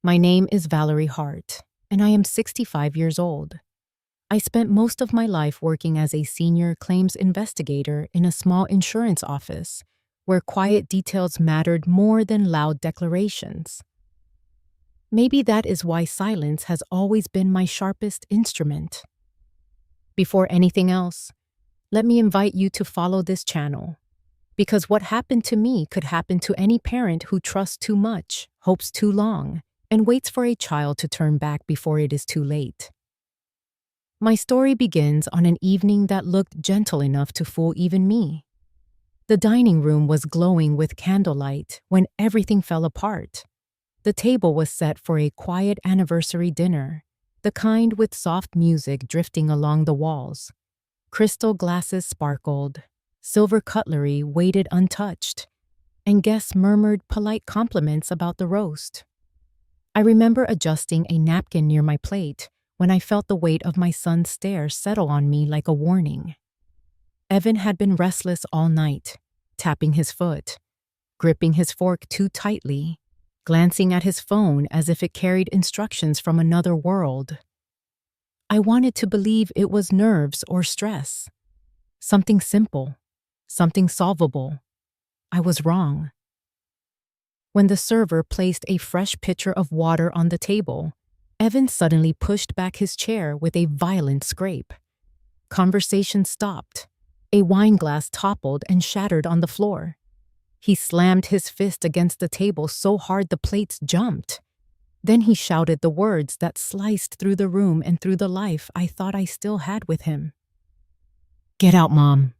My name is Valerie Hart, and I am 65 years old. I spent most of my life working as a senior claims investigator in a small insurance office where quiet details mattered more than loud declarations. Maybe that is why silence has always been my sharpest instrument. Before anything else, let me invite you to follow this channel, because what happened to me could happen to any parent who trusts too much, hopes too long, and waits for a child to turn back before it is too late. My story begins on an evening that looked gentle enough to fool even me. The dining room was glowing with candlelight when everything fell apart. The table was set for a quiet anniversary dinner, the kind with soft music drifting along the walls. Crystal glasses sparkled, silver cutlery waited untouched, and guests murmured polite compliments about the roast. I remember adjusting a napkin near my plate when I felt the weight of my son's stare settle on me like a warning. Evan had been restless all night, tapping his foot, gripping his fork too tightly, glancing at his phone as if it carried instructions from another world. I wanted to believe it was nerves or stress. Something simple, something solvable. I was wrong. When the server placed a fresh pitcher of water on the table, Evan suddenly pushed back his chair with a violent scrape. Conversation stopped. A wine glass toppled and shattered on the floor. He slammed his fist against the table so hard the plates jumped. Then he shouted the words that sliced through the room and through the life I thought I still had with him. "Get out, Mom.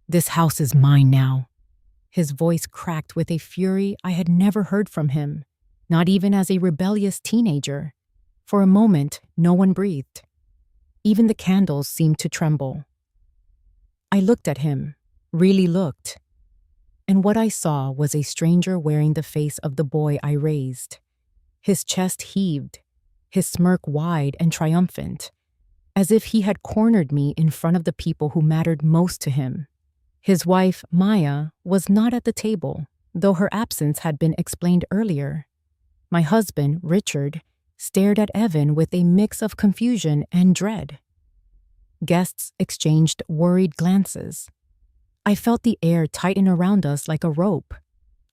This house is mine now." His voice cracked with a fury I had never heard from him, not even as a rebellious teenager. For a moment, no one breathed. Even the candles seemed to tremble. I looked at him, really looked, and what I saw was a stranger wearing the face of the boy I raised. His chest heaved, his smirk wide and triumphant, as if he had cornered me in front of the people who mattered most to him. His wife, Maya, was not at the table, though her absence had been explained earlier. My husband, Richard, stared at Evan with a mix of confusion and dread. Guests exchanged worried glances. I felt the air tighten around us like a rope.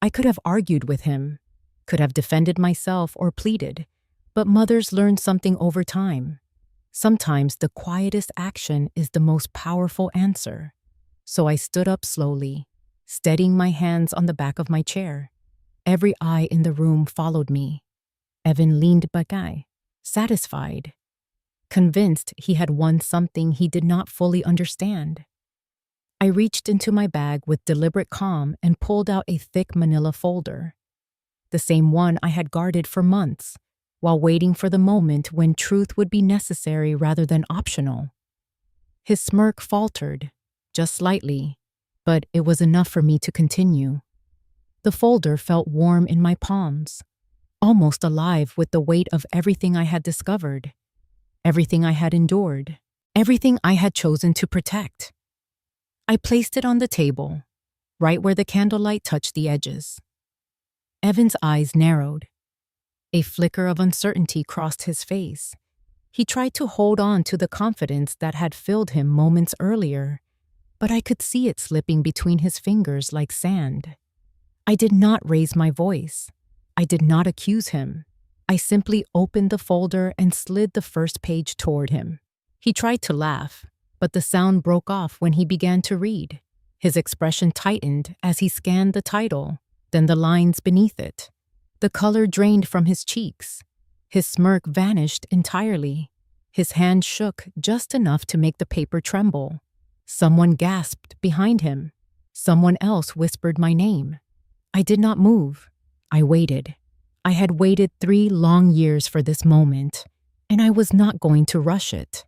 I could have argued with him, could have defended myself or pleaded, but mothers learn something over time. Sometimes the quietest action is the most powerful answer. So I stood up slowly, steadying my hands on the back of my chair. Every eye in the room followed me. Evan leaned back, satisfied, convinced he had won something he did not fully understand. I reached into my bag with deliberate calm and pulled out a thick manila folder, the same one I had guarded for months, while waiting for the moment when truth would be necessary rather than optional. His smirk faltered, just slightly, but it was enough for me to continue. The folder felt warm in my palms, almost alive with the weight of everything I had discovered, everything I had endured, everything I had chosen to protect. I placed it on the table, right where the candlelight touched the edges. Evan's eyes narrowed. A flicker of uncertainty crossed his face. He tried to hold on to the confidence that had filled him moments earlier, but I could see it slipping between his fingers like sand. I did not raise my voice. I did not accuse him. I simply opened the folder and slid the first page toward him. He tried to laugh, but the sound broke off when he began to read. His expression tightened as he scanned the title, then the lines beneath it. The color drained from his cheeks. His smirk vanished entirely. His hand shook just enough to make the paper tremble. Someone gasped behind him. Someone else whispered my name. I did not move. I waited. I had waited 3 long years for this moment, and I was not going to rush it.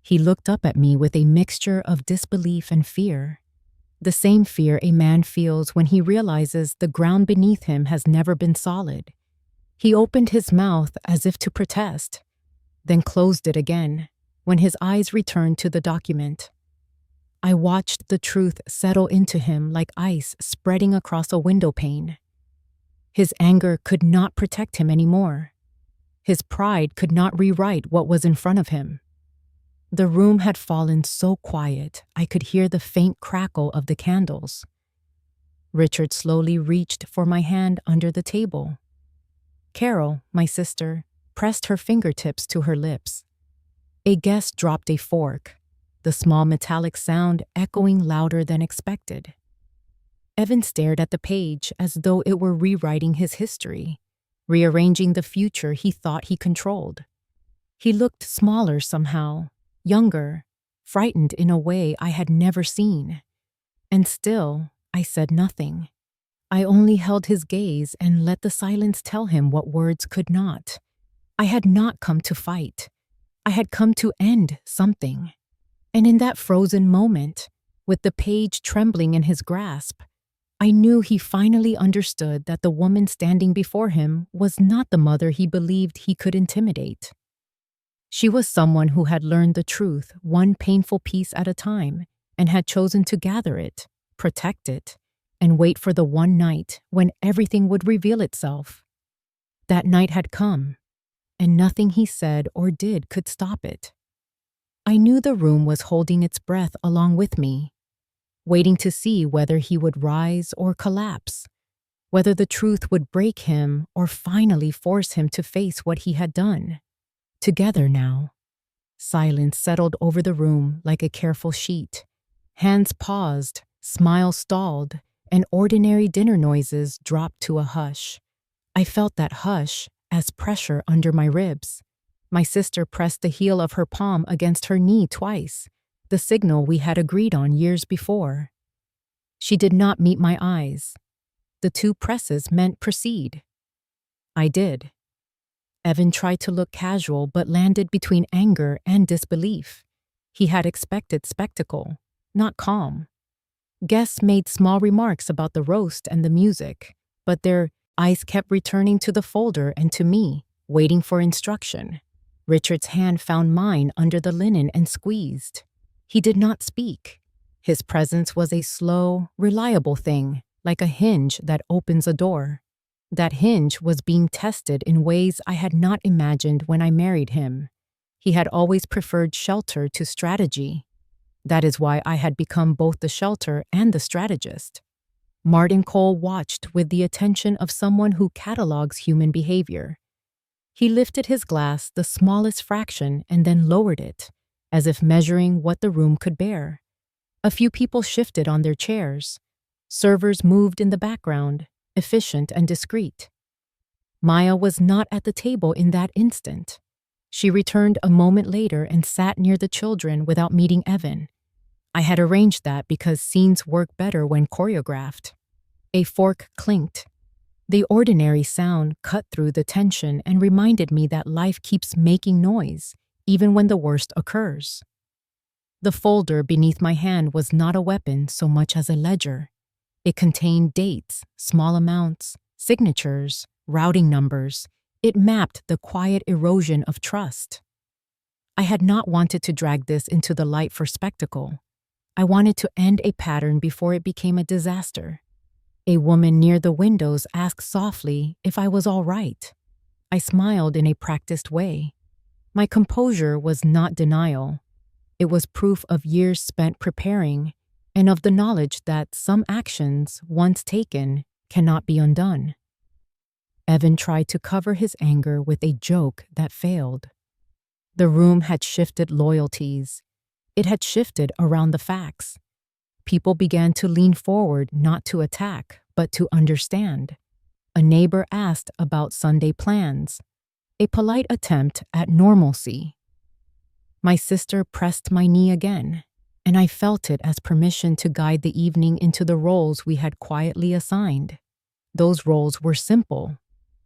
He looked up at me with a mixture of disbelief and fear. The same fear a man feels when he realizes the ground beneath him has never been solid. He opened his mouth as if to protest, then closed it again when his eyes returned to the document. I watched the truth settle into him like ice spreading across a window pane. His anger could not protect him anymore. His pride could not rewrite what was in front of him. The room had fallen so quiet I could hear the faint crackle of the candles. Richard slowly reached for my hand under the table. Carol, my sister, pressed her fingertips to her lips. A guest dropped a fork, the small metallic sound echoing louder than expected. Evan stared at the page as though it were rewriting his history, rearranging the future he thought he controlled. He looked smaller somehow, younger, frightened in a way I had never seen. And still, I said nothing. I only held his gaze and let the silence tell him what words could not. I had not come to fight. I had come to end something. And in that frozen moment, with the page trembling in his grasp, I knew he finally understood that the woman standing before him was not the mother he believed he could intimidate. She was someone who had learned the truth one painful piece at a time and had chosen to gather it, protect it, and wait for the one night when everything would reveal itself. That night had come, and nothing he said or did could stop it. I knew the room was holding its breath along with me, waiting to see whether he would rise or collapse, whether the truth would break him or finally force him to face what he had done. Together now. Silence settled over the room like a careful sheet. Hands paused, smiles stalled, and ordinary dinner noises dropped to a hush. I felt that hush as pressure under my ribs. My sister pressed the heel of her palm against her knee twice, the signal we had agreed on years before. She did not meet my eyes. The two presses meant proceed. I did. Evan tried to look casual but landed between anger and disbelief. He had expected spectacle, not calm. Guests made small remarks about the roast and the music, but their eyes kept returning to the folder and to me, waiting for instruction. Richard's hand found mine under the linen and squeezed. He did not speak. His presence was a slow, reliable thing, like a hinge that opens a door. That hinge was being tested in ways I had not imagined when I married him. He had always preferred shelter to strategy. That is why I had become both the shelter and the strategist. Martin Cole watched with the attention of someone who catalogs human behavior. He lifted his glass the smallest fraction and then lowered it, as if measuring what the room could bear. A few people shifted on their chairs. Servers moved in the background, efficient and discreet. Maya was not at the table in that instant. She returned a moment later and sat near the children without meeting Evan. I had arranged that because scenes work better when choreographed. A fork clinked. The ordinary sound cut through the tension and reminded me that life keeps making noise, even when the worst occurs. The folder beneath my hand was not a weapon so much as a ledger. It contained dates, small amounts, signatures, routing numbers. It mapped the quiet erosion of trust. I had not wanted to drag this into the light for spectacle. I wanted to end a pattern before it became a disaster. A woman near the windows asked softly if I was all right. I smiled in a practiced way. My composure was not denial. It was proof of years spent preparing and of the knowledge that some actions, once taken, cannot be undone. Evan tried to cover his anger with a joke that failed. The room had shifted loyalties. It had shifted around the facts. People began to lean forward not to attack, but to understand. A neighbor asked about Sunday plans, a polite attempt at normalcy. My sister pressed my knee again, and I felt it as permission to guide the evening into the roles we had quietly assigned. Those roles were simple.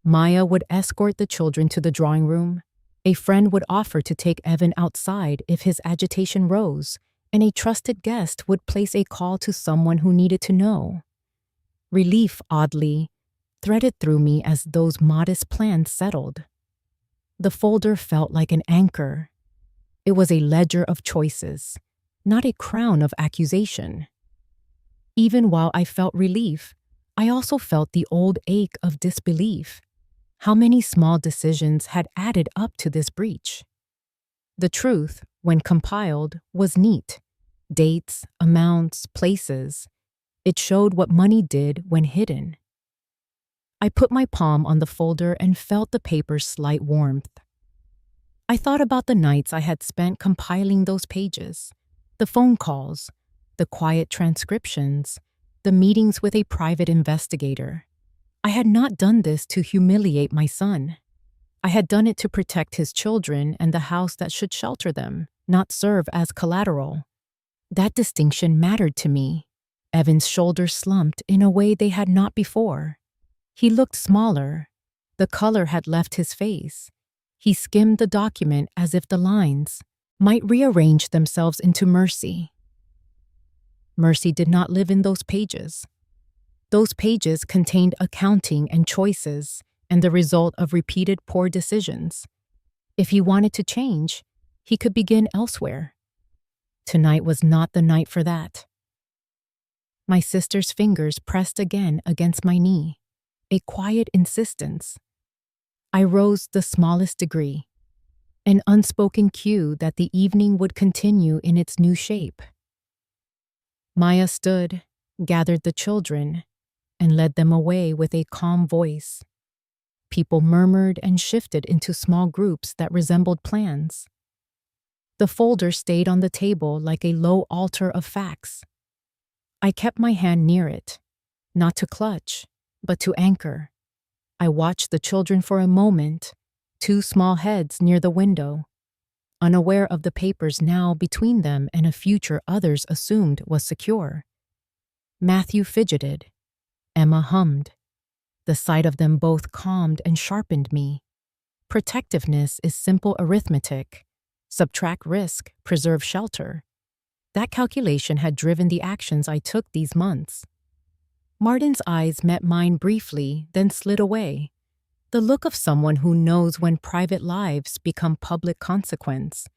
Maya would escort the children to the drawing room. A friend would offer to take Evan outside if his agitation rose, and a trusted guest would place a call to someone who needed to know. Relief, oddly, threaded through me as those modest plans settled. The folder felt like an anchor. It was a ledger of choices, not a crown of accusation. Even while I felt relief, I also felt the old ache of disbelief. How many small decisions had added up to this breach? The truth, when compiled, was neat. Dates, amounts, places. It showed what money did when hidden. I put my palm on the folder and felt the paper's slight warmth. I thought about the nights I had spent compiling those pages, the phone calls, the quiet transcriptions, the meetings with a private investigator. I had not done this to humiliate my son. I had done it to protect his children and the house that should shelter them, not serve as collateral. That distinction mattered to me. Evan's shoulders slumped in a way they had not before. He looked smaller. The color had left his face. He skimmed the document as if the lines might rearrange themselves into mercy. Mercy did not live in those pages. Those pages contained accounting and choices and the result of repeated poor decisions. If he wanted to change, he could begin elsewhere. Tonight was not the night for that. My sister's fingers pressed again against my knee, a quiet insistence. I rose the smallest degree, an unspoken cue that the evening would continue in its new shape. Maya stood, gathered the children, and led them away with a calm voice. People murmured and shifted into small groups that resembled plans. The folder stayed on the table like a low altar of facts. I kept my hand near it, not to clutch, but to anchor. I watched the children for a moment, two small heads near the window, unaware of the papers now between them and a future others assumed was secure. Matthew fidgeted. Emma hummed. The sight of them both calmed and sharpened me. Protectiveness is simple arithmetic. Subtract risk, preserve shelter. That calculation had driven the actions I took these months. Martin's eyes met mine briefly, then slid away. The look of someone who knows when private lives become public consequence.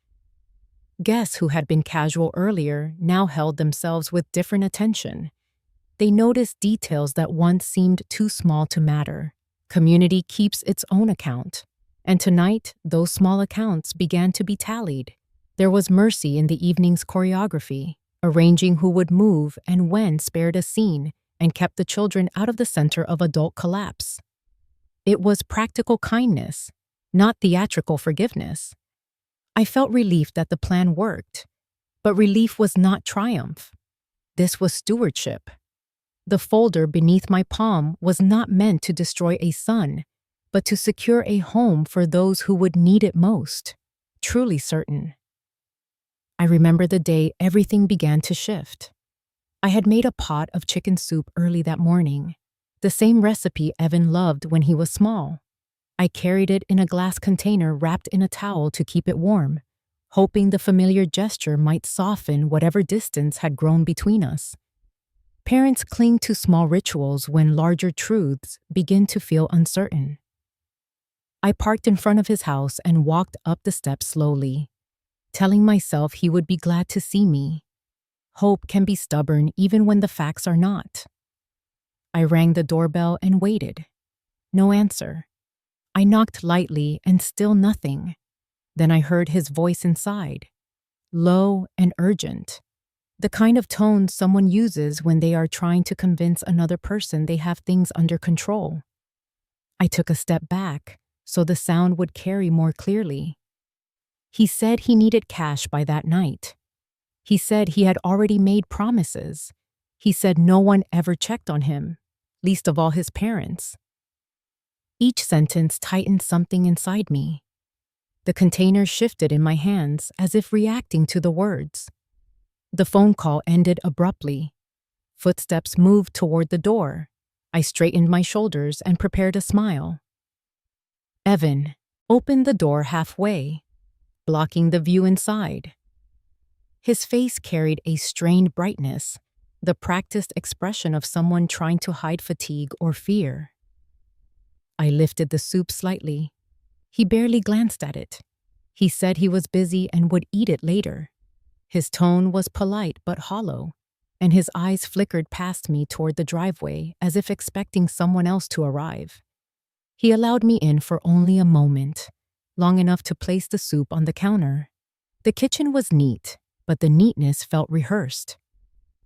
Guests who had been casual earlier now held themselves with different attention. They noticed details that once seemed too small to matter. Community keeps its own account. And tonight, those small accounts began to be tallied. There was mercy in the evening's choreography, arranging who would move and when spared a scene and kept the children out of the center of adult collapse. It was practical kindness, not theatrical forgiveness. I felt relief that the plan worked, but relief was not triumph. This was stewardship. The folder beneath my palm was not meant to destroy a son, but to secure a home for those who would need it most. Truly certain. I remember the day everything began to shift. I had made a pot of chicken soup early that morning, the same recipe Evan loved when he was small. I carried it in a glass container wrapped in a towel to keep it warm, hoping the familiar gesture might soften whatever distance had grown between us. Parents cling to small rituals when larger truths begin to feel uncertain. I parked in front of his house and walked up the steps slowly, telling myself he would be glad to see me. Hope can be stubborn even when the facts are not. I rang the doorbell and waited. No answer. I knocked lightly and still nothing. Then I heard his voice inside, low and urgent. The kind of tone someone uses when they are trying to convince another person they have things under control. I took a step back so the sound would carry more clearly. He said he needed cash by that night. He said he had already made promises. He said no one ever checked on him, least of all his parents. Each sentence tightened something inside me. The container shifted in my hands as if reacting to the words. The phone call ended abruptly. Footsteps moved toward the door. I straightened my shoulders and prepared a smile. Evan opened the door halfway, blocking the view inside. His face carried a strained brightness, the practiced expression of someone trying to hide fatigue or fear. I lifted the soup slightly. He barely glanced at it. He said he was busy and would eat it later. His tone was polite but hollow, and his eyes flickered past me toward the driveway as if expecting someone else to arrive. He allowed me in for only a moment, long enough to place the soup on the counter. The kitchen was neat, but the neatness felt rehearsed.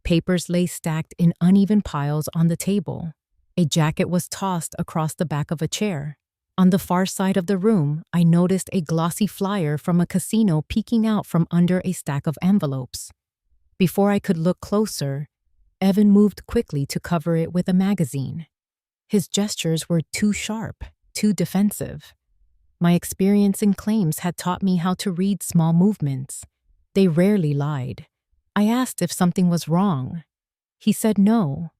Papers lay stacked in uneven piles on the table. A jacket was tossed across the back of a chair. On the far side of the room, I noticed a glossy flyer from a casino peeking out from under a stack of envelopes. Before I could look closer, Evan moved quickly to cover it with a magazine. His gestures were too sharp, too defensive. My experience in claims had taught me how to read small movements. They rarely lied. I asked if something was wrong. He said no,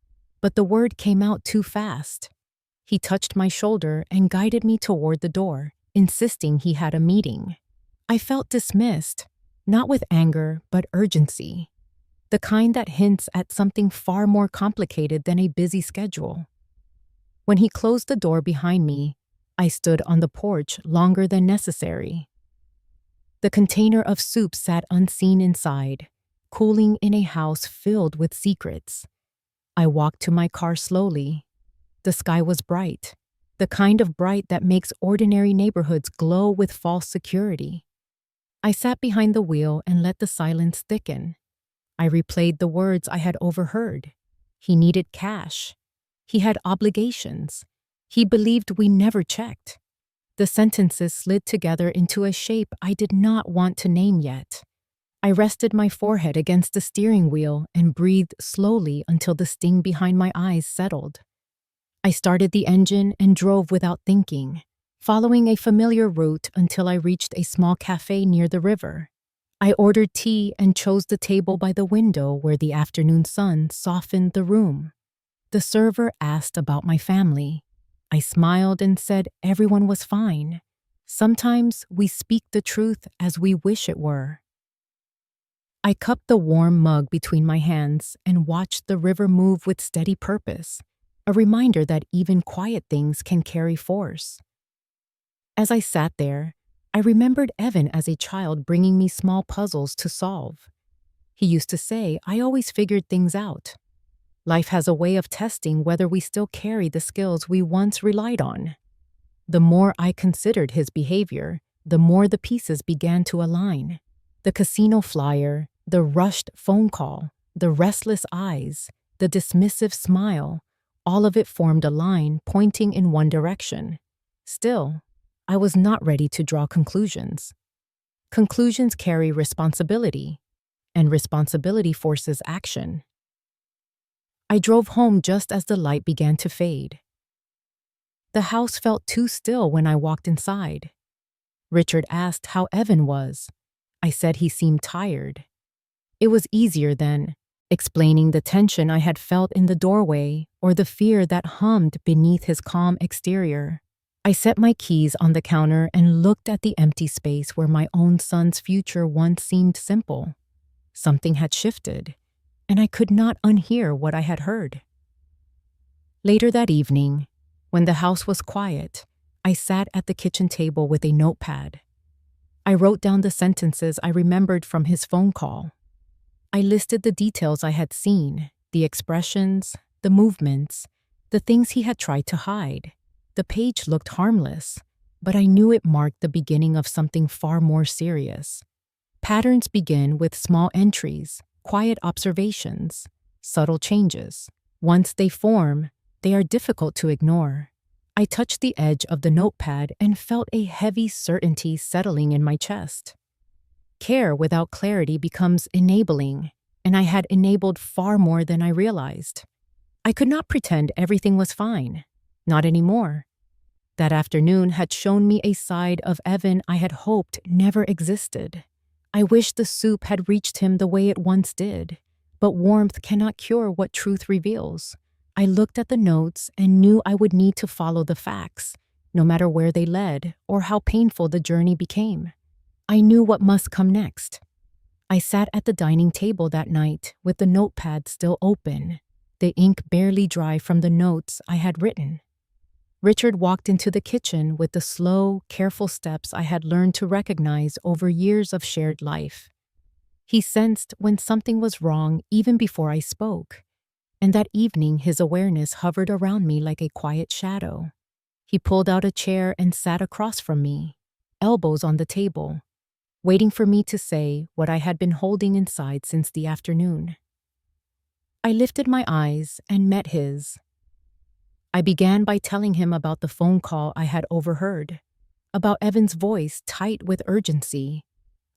but the word came out too fast. He touched my shoulder and guided me toward the door, insisting he had a meeting. I felt dismissed, not with anger, but urgency. The kind that hints at something far more complicated than a busy schedule. When he closed the door behind me, I stood on the porch longer than necessary. The container of soup sat unseen inside, cooling in a house filled with secrets. I walked to my car slowly. The sky was bright, the kind of bright that makes ordinary neighborhoods glow with false security. I sat behind the wheel and let the silence thicken. I replayed the words I had overheard. He needed cash. He had obligations. He believed we never checked. The sentences slid together into a shape I did not want to name yet. I rested my forehead against the steering wheel and breathed slowly until the sting behind my eyes settled. I started the engine and drove without thinking, following a familiar route until I reached a small cafe near the river. I ordered tea and chose the table by the window where the afternoon sun softened the room. The server asked about my family. I smiled and said everyone was fine. Sometimes we speak the truth as we wish it were. I cupped the warm mug between my hands and watched the river move with steady purpose, a reminder that even quiet things can carry force. As I sat there, I remembered Evan as a child bringing me small puzzles to solve. He used to say, I always figured things out. Life has a way of testing whether we still carry the skills we once relied on. The more I considered his behavior, the more the pieces began to align. The casino flyer, the rushed phone call, the restless eyes, the dismissive smile, all of it formed a line pointing in one direction. Still, I was not ready to draw conclusions. Conclusions carry responsibility, and responsibility forces action. I drove home just as the light began to fade. The house felt too still when I walked inside. Richard asked how Evan was. I said he seemed tired. It was easier then, explaining the tension I had felt in the doorway or the fear that hummed beneath his calm exterior. I set my keys on the counter and looked at the empty space where my own son's future once seemed simple. Something had shifted, and I could not unhear what I had heard. Later that evening, when the house was quiet, I sat at the kitchen table with a notepad. I wrote down the sentences I remembered from his phone call. I listed the details I had seen, the expressions, the movements, the things he had tried to hide. The page looked harmless, but I knew it marked the beginning of something far more serious. Patterns begin with small entries, quiet observations, subtle changes. Once they form, they are difficult to ignore. I touched the edge of the notepad and felt a heavy certainty settling in my chest. Care without clarity becomes enabling, and I had enabled far more than I realized. I could not pretend everything was fine. Not anymore. That afternoon had shown me a side of Evan I had hoped never existed. I wished the soup had reached him the way it once did, but warmth cannot cure what truth reveals. I looked at the notes and knew I would need to follow the facts, no matter where they led or how painful the journey became. I knew what must come next. I sat at the dining table that night with the notepad still open, the ink barely dry from the notes I had written. Richard walked into the kitchen with the slow, careful steps I had learned to recognize over years of shared life. He sensed when something was wrong even before I spoke, and that evening his awareness hovered around me like a quiet shadow. He pulled out a chair and sat across from me, elbows on the table, waiting for me to say what I had been holding inside since the afternoon. I lifted my eyes and met his. I began by telling him about the phone call I had overheard, about Evan's voice tight with urgency,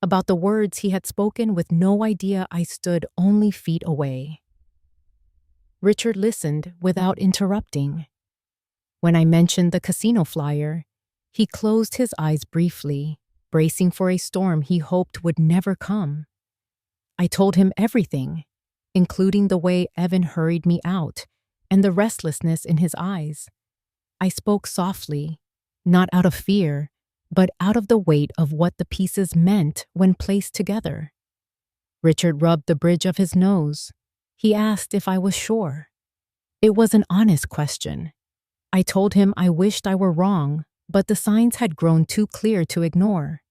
about the words he had spoken with no idea I stood only feet away. Richard listened without interrupting. When I mentioned the casino flyer, he closed his eyes briefly, bracing for a storm he hoped would never come. I told him everything, including the way Evan hurried me out and the restlessness in his eyes. I spoke softly, not out of fear, but out of the weight of what the pieces meant when placed together. Richard rubbed the bridge of his nose. He asked if I was sure. It was an honest question. I told him I wished I were wrong, but the signs had grown too clear to ignore.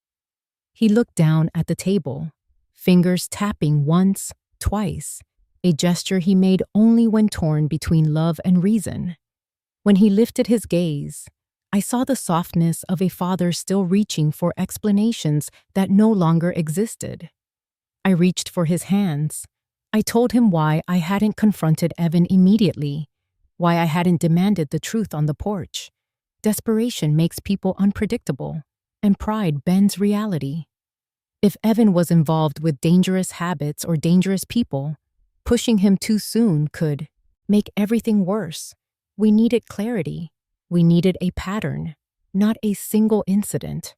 He looked down at the table, fingers tapping once, twice, a gesture he made only when torn between love and reason. When he lifted his gaze, I saw the softness of a father still reaching for explanations that no longer existed. I reached for his hands. I told him why I hadn't confronted Evan immediately, why I hadn't demanded the truth on the porch. Desperation makes people unpredictable, and pride bends reality. If Evan was involved with dangerous habits or dangerous people, pushing him too soon could make everything worse. We needed clarity. We needed a pattern, not a single incident.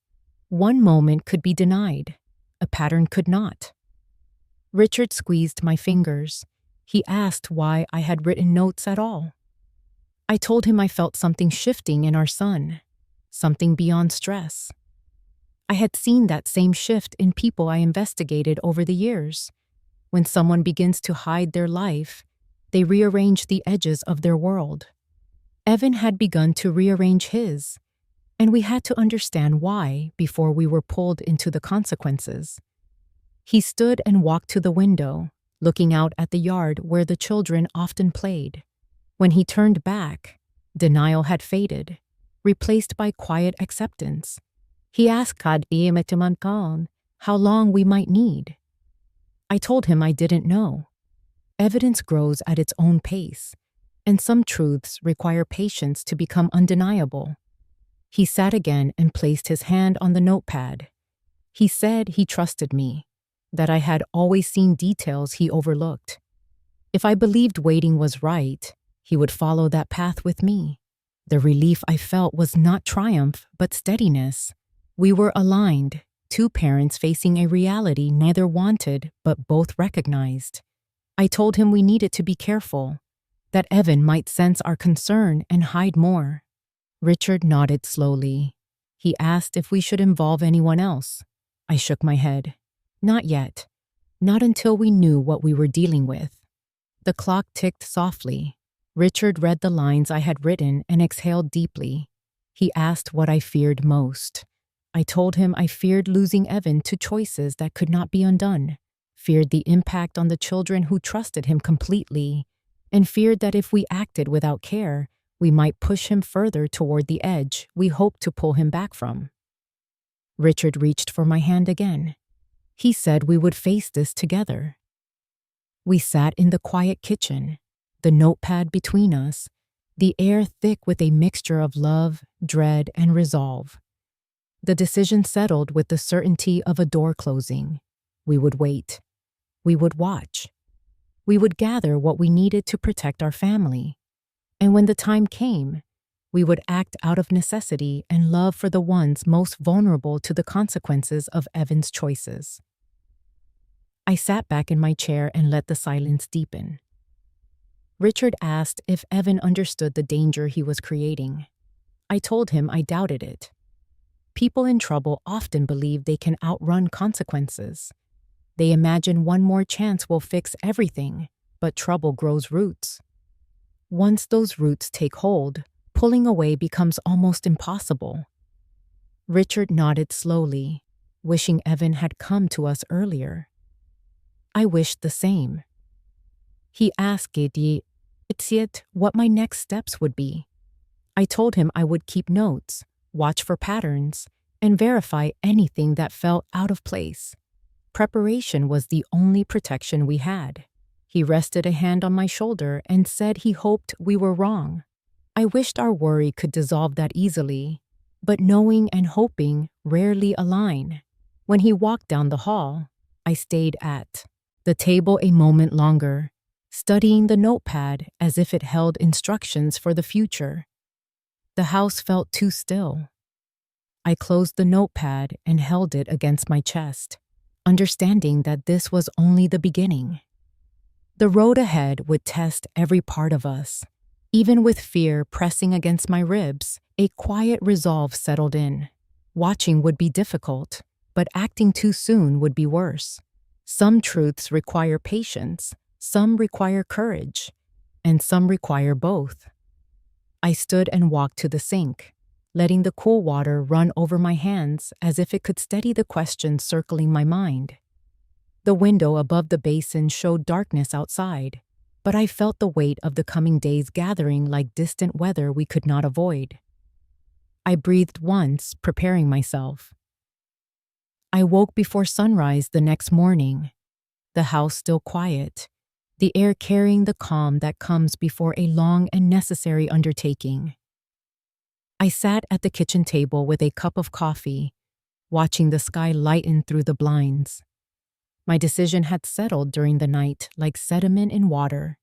One moment could be denied. A pattern could not. Richard squeezed my fingers. He asked why I had written notes at all. I told him I felt something shifting in our son, something beyond stress. I had seen that same shift in people I investigated over the years. When someone begins to hide their life, they rearrange the edges of their world. Evan had begun to rearrange his, and we had to understand why before we were pulled into the consequences. He stood and walked to the window, looking out at the yard where the children often played. When he turned back, denial had faded, replaced by quiet acceptance. He asked how long we might need. I told him I didn't know. Evidence grows at its own pace, and some truths require patience to become undeniable. He sat again and placed his hand on the notepad. He said he trusted me, that I had always seen details he overlooked. If I believed waiting was right, he would follow that path with me. The relief I felt was not triumph, but steadiness. We were aligned, two parents facing a reality neither wanted but both recognized. I told him we needed to be careful, that Evan might sense our concern and hide more. Richard nodded slowly. He asked if we should involve anyone else. I shook my head. Not yet. Not until we knew what we were dealing with. The clock ticked softly. Richard read the lines I had written and exhaled deeply. He asked what I feared most. I told him I feared losing Evan to choices that could not be undone, feared the impact on the children who trusted him completely, and feared that if we acted without care, we might push him further toward the edge we hoped to pull him back from. Richard reached for my hand again. He said we would face this together. We sat in the quiet kitchen, the notepad between us, the air thick with a mixture of love, dread, and resolve. The decision settled with the certainty of a door closing. We would wait. We would watch. We would gather what we needed to protect our family. And when the time came, we would act out of necessity and love for the ones most vulnerable to the consequences of Evan's choices. I sat back in my chair and let the silence deepen. Richard asked if Evan understood the danger he was creating. I told him I doubted it. People in trouble often believe they can outrun consequences. They imagine one more chance will fix everything, but trouble grows roots. Once those roots take hold, pulling away becomes almost impossible. Richard nodded slowly, wishing Evan had come to us earlier. I wished the same. He asked what my next steps would be. I told him I would keep notes, watch for patterns, and verify anything that felt out of place. Preparation was the only protection we had. He rested a hand on my shoulder and said he hoped we were wrong. I wished our worry could dissolve that easily, but knowing and hoping rarely align. When he walked down the hall, I stayed at the table a moment longer, studying the notepad as if it held instructions for the future. The house felt too still. I closed the notepad and held it against my chest, understanding that this was only the beginning. The road ahead would test every part of us. Even with fear pressing against my ribs, a quiet resolve settled in. Watching would be difficult, but acting too soon would be worse. Some truths require patience, some require courage, and some require both. I stood and walked to the sink, letting the cool water run over my hands as if it could steady the questions circling my mind. The window above the basin showed darkness outside, but I felt the weight of the coming days gathering like distant weather we could not avoid. I breathed once, preparing myself. I woke before sunrise the next morning, the house still quiet, the air carrying the calm that comes before a long and necessary undertaking. I sat at the kitchen table with a cup of coffee, watching the sky lighten through the blinds. My decision had settled during the night like sediment in water.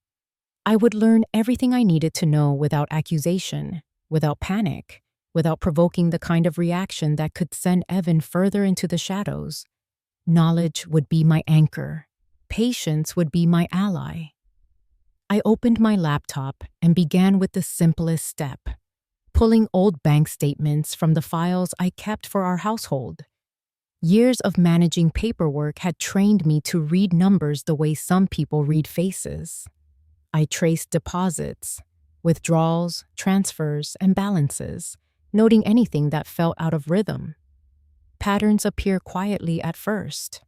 I would learn everything I needed to know without accusation, without panic, without provoking the kind of reaction that could send Evan further into the shadows. Knowledge would be my anchor. Patience would be my ally. I opened my laptop and began with the simplest step, pulling old bank statements from the files I kept for our household. Years of managing paperwork had trained me to read numbers the way some people read faces. I traced deposits, withdrawals, transfers, and balances, noting anything that felt out of rhythm. Patterns appear quietly at first.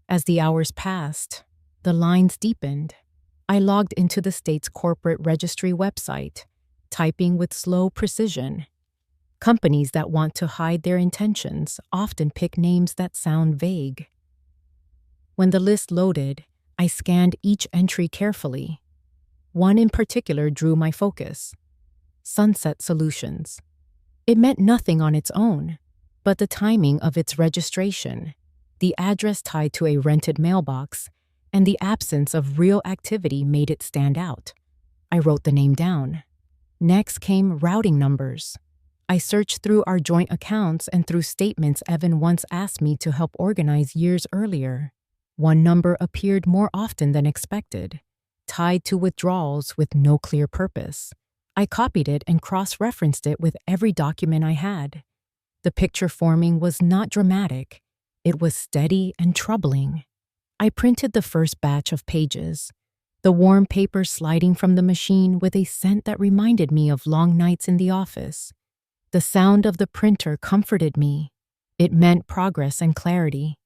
As the hours passed, the lines deepened. I logged into the state's corporate registry website, typing with slow precision. Companies that want to hide their intentions often pick names that sound vague. When the list loaded, I scanned each entry carefully. One in particular drew my focus: Sunset Solutions. It meant nothing on its own, but the timing of its registration, the address tied to a rented mailbox, and the absence of real activity made it stand out. I wrote the name down. Next came routing numbers. I searched through our joint accounts and through statements Evan once asked me to help organize years earlier. One number appeared more often than expected, tied to withdrawals with no clear purpose. I copied it and cross-referenced it with every document I had. The picture forming was not dramatic. It was steady and troubling. I printed the first batch of pages, the warm paper sliding from the machine with a scent that reminded me of long nights in the office. The sound of the printer comforted me. It meant progress and clarity.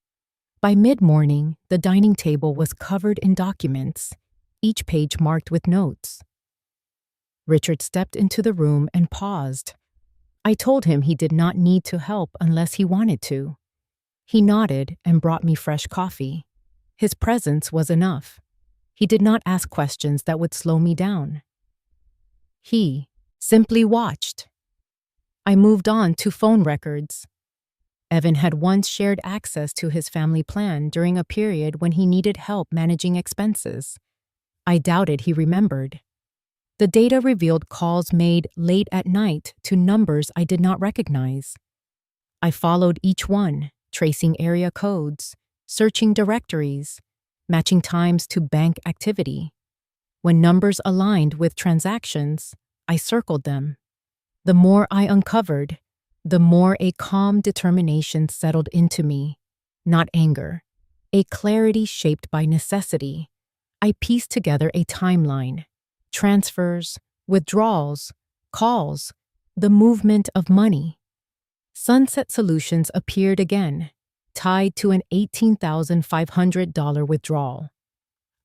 By mid-morning, the dining table was covered in documents, each page marked with notes. Richard stepped into the room and paused. I told him he did not need to help unless he wanted to. He nodded and brought me fresh coffee. His presence was enough. He did not ask questions that would slow me down. He simply watched. I moved on to phone records. Evan had once shared access to his family plan during a period when he needed help managing expenses. I doubted he remembered. The data revealed calls made late at night to numbers I did not recognize. I followed each one, tracing area codes, searching directories, matching times to bank activity. When numbers aligned with transactions, I circled them. The more I uncovered, the more a calm determination settled into me, not anger, a clarity shaped by necessity. I pieced together a timeline: transfers, withdrawals, calls, the movement of money. Sunset Solutions appeared again, tied to an $18,500 withdrawal.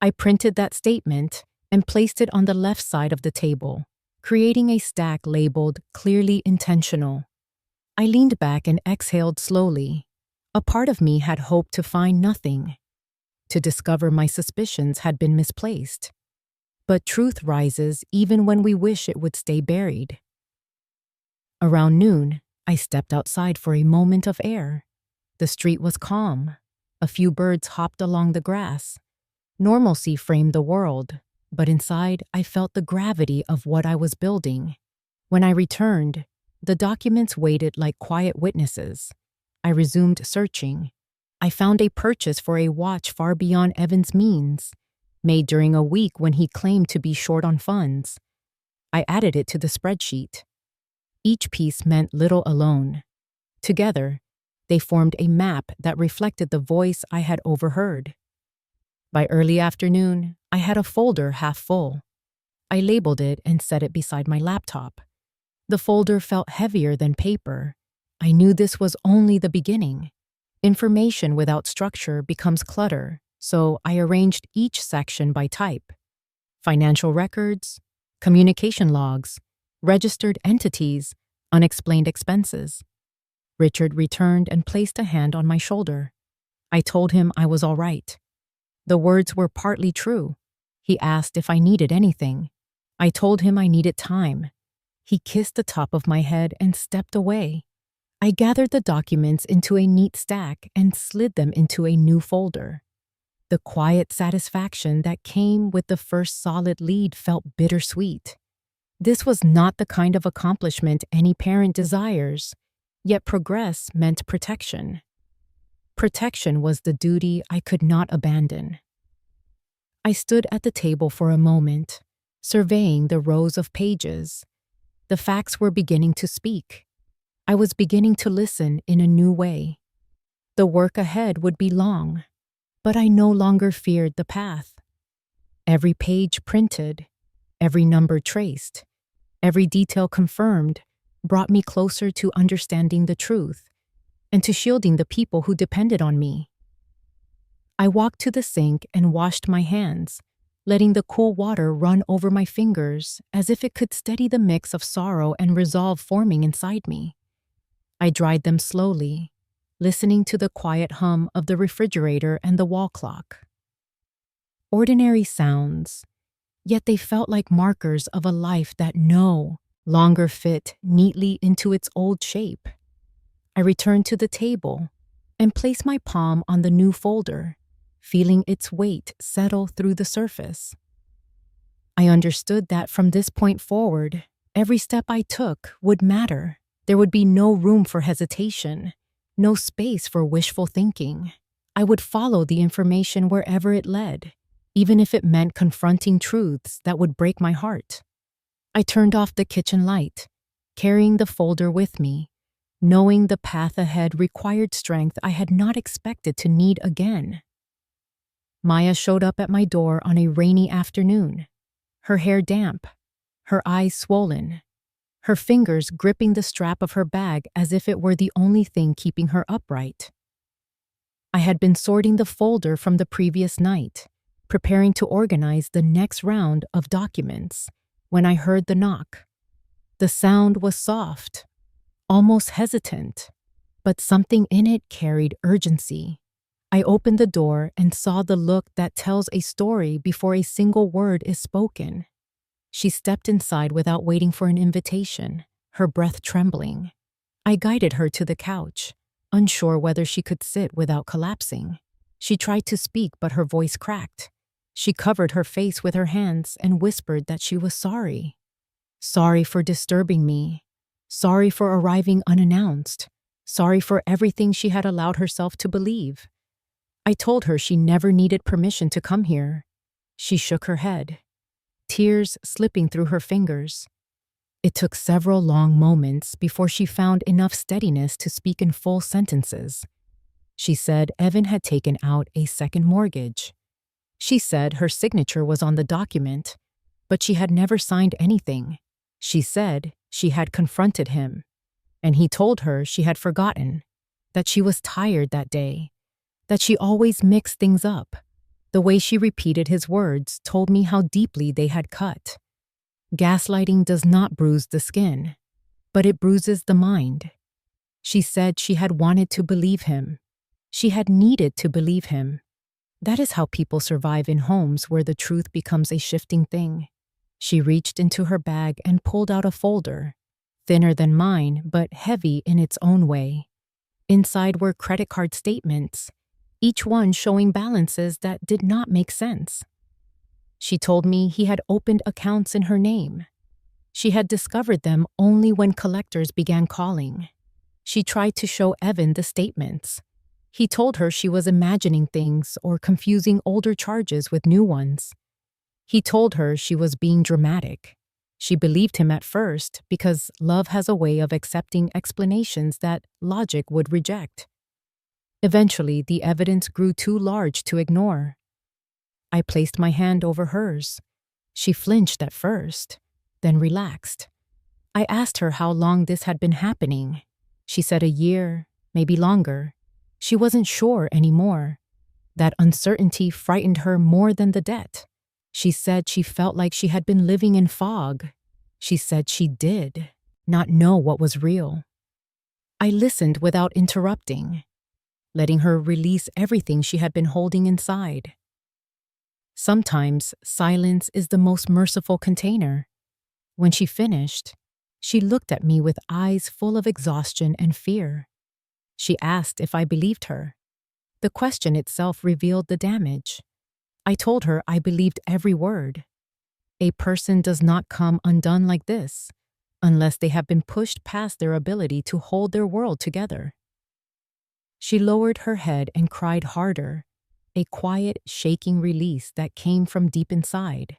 I printed that statement and placed it on the left side of the table, creating a stack labeled "clearly intentional." I leaned back and exhaled slowly. A part of me had hoped to find nothing, to discover my suspicions had been misplaced. But truth rises even when we wish it would stay buried. Around noon, I stepped outside for a moment of air. The street was calm. A few birds hopped along the grass. Normalcy framed the world, but inside I felt the gravity of what I was building. When I returned, the documents waited like quiet witnesses. I resumed searching. I found a purchase for a watch far beyond Evan's means, made during a week when he claimed to be short on funds. I added it to the spreadsheet. Each piece meant little alone. Together, they formed a map that reflected the voice I had overheard. By early afternoon, I had a folder half full. I labeled it and set it beside my laptop. The folder felt heavier than paper. I knew this was only the beginning. Information without structure becomes clutter, so I arranged each section by type: financial records, communication logs, registered entities, unexplained expenses. Richard returned and placed a hand on my shoulder. I told him I was all right. The words were partly true. He asked if I needed anything. I told him I needed time. He kissed the top of my head and stepped away. I gathered the documents into a neat stack and slid them into a new folder. The quiet satisfaction that came with the first solid lead felt bittersweet. This was not the kind of accomplishment any parent desires, yet progress meant protection. Protection was the duty I could not abandon. I stood at the table for a moment, surveying the rows of pages. The facts were beginning to speak. I was beginning to listen in a new way. The work ahead would be long, but I no longer feared the path. Every page printed, every number traced, every detail confirmed brought me closer to understanding the truth and to shielding the people who depended on me. I walked to the sink and washed my hands, letting the cool water run over my fingers as if it could steady the mix of sorrow and resolve forming inside me. I dried them slowly, listening to the quiet hum of the refrigerator and the wall clock. Ordinary sounds, yet they felt like markers of a life that no longer fit neatly into its old shape. I returned to the table and placed my palm on the new folder, feeling its weight settle through the surface. I understood that from this point forward, every step I took would matter. There would be no room for hesitation, no space for wishful thinking. I would follow the information wherever it led, even if it meant confronting truths that would break my heart. I turned off the kitchen light, carrying the folder with me, knowing the path ahead required strength I had not expected to need again. Maya showed up at my door on a rainy afternoon, her hair damp, her eyes swollen, her fingers gripping the strap of her bag as if it were the only thing keeping her upright. I had been sorting the folder from the previous night, preparing to organize the next round of documents, when I heard the knock. The sound was soft, almost hesitant, but something in it carried urgency. I opened the door and saw the look that tells a story before a single word is spoken. She stepped inside without waiting for an invitation, her breath trembling. I guided her to the couch, unsure whether she could sit without collapsing. She tried to speak, but her voice cracked. She covered her face with her hands and whispered that she was sorry. Sorry for disturbing me. Sorry for arriving unannounced. Sorry for everything she had allowed herself to believe. I told her she never needed permission to come here. She shook her head, tears slipping through her fingers. It took several long moments before she found enough steadiness to speak in full sentences. She said Evan had taken out a second mortgage. She said her signature was on the document, but she had never signed anything. She said she had confronted him, and he told her she had forgotten, that she was tired that day, that she always mixed things up. The way she repeated his words told me how deeply they had cut. Gaslighting does not bruise the skin, but it bruises the mind. She said she had wanted to believe him. She had needed to believe him. That is how people survive in homes where the truth becomes a shifting thing. She reached into her bag and pulled out a folder, thinner than mine, but heavy in its own way. Inside were credit card statements, each one showing balances that did not make sense. She told me he had opened accounts in her name. She had discovered them only when collectors began calling. She tried to show Evan the statements. He told her she was imagining things or confusing older charges with new ones. He told her she was being dramatic. She believed him at first because love has a way of accepting explanations that logic would reject. Eventually, the evidence grew too large to ignore. I placed my hand over hers. She flinched at first, then relaxed. I asked her how long this had been happening. She said a year, maybe longer. She wasn't sure anymore. That uncertainty frightened her more than the debt. She said she felt like she had been living in fog. She said she did not know what was real. I listened without interrupting, letting her release everything she had been holding inside. Sometimes silence is the most merciful container. When she finished, she looked at me with eyes full of exhaustion and fear. She asked if I believed her. The question itself revealed the damage. I told her I believed every word. A person does not come undone like this unless they have been pushed past their ability to hold their world together. She lowered her head and cried harder, a quiet, shaking release that came from deep inside.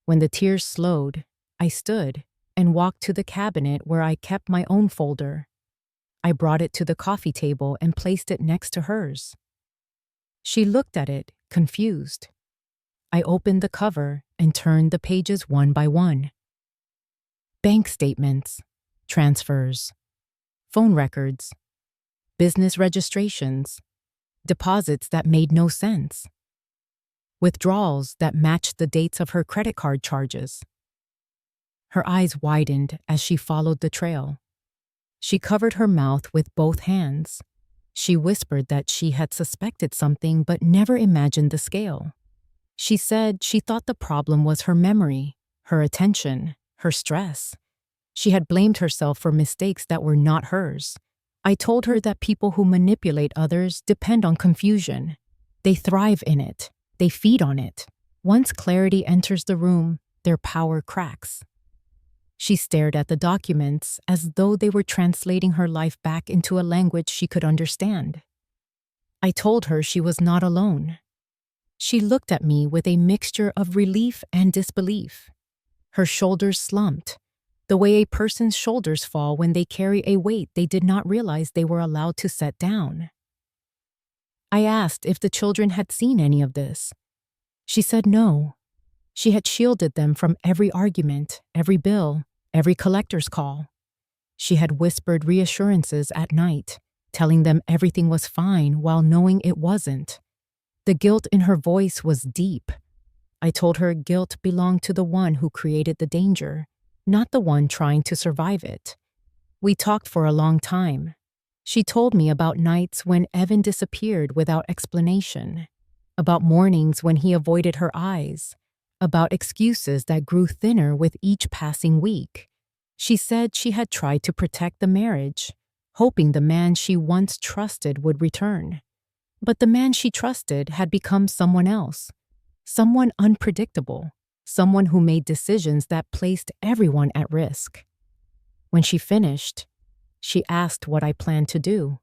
When the tears slowed, I stood and walked to the cabinet where I kept my own folder. I brought it to the coffee table and placed it next to hers. She looked at it, confused. I opened the cover and turned the pages one by one. Bank statements, transfers, phone records, business registrations, deposits that made no sense, withdrawals that matched the dates of her credit card charges. Her eyes widened as she followed the trail. She covered her mouth with both hands. She whispered that she had suspected something but never imagined the scale. She said she thought the problem was her memory, her attention, her stress. She had blamed herself for mistakes that were not hers. I told her that people who manipulate others depend on confusion. They thrive in it. They feed on it. Once clarity enters the room, their power cracks. She stared at the documents as though they were translating her life back into a language she could understand. I told her she was not alone. She looked at me with a mixture of relief and disbelief. Her shoulders slumped, the way a person's shoulders fall when they carry a weight they did not realize they were allowed to set down. I asked if the children had seen any of this. She said no. She had shielded them from every argument, every bill, every collector's call. She had whispered reassurances at night, telling them everything was fine while knowing it wasn't. The guilt in her voice was deep. I told her guilt belonged to the one who created the danger, not the one trying to survive it. We talked for a long time. She told me about nights when Evan disappeared without explanation, about mornings when he avoided her eyes, about excuses that grew thinner with each passing week. She said she had tried to protect the marriage, hoping the man she once trusted would return. But the man she trusted had become someone else, someone unpredictable, someone who made decisions that placed everyone at risk. When she finished, she asked what I planned to do.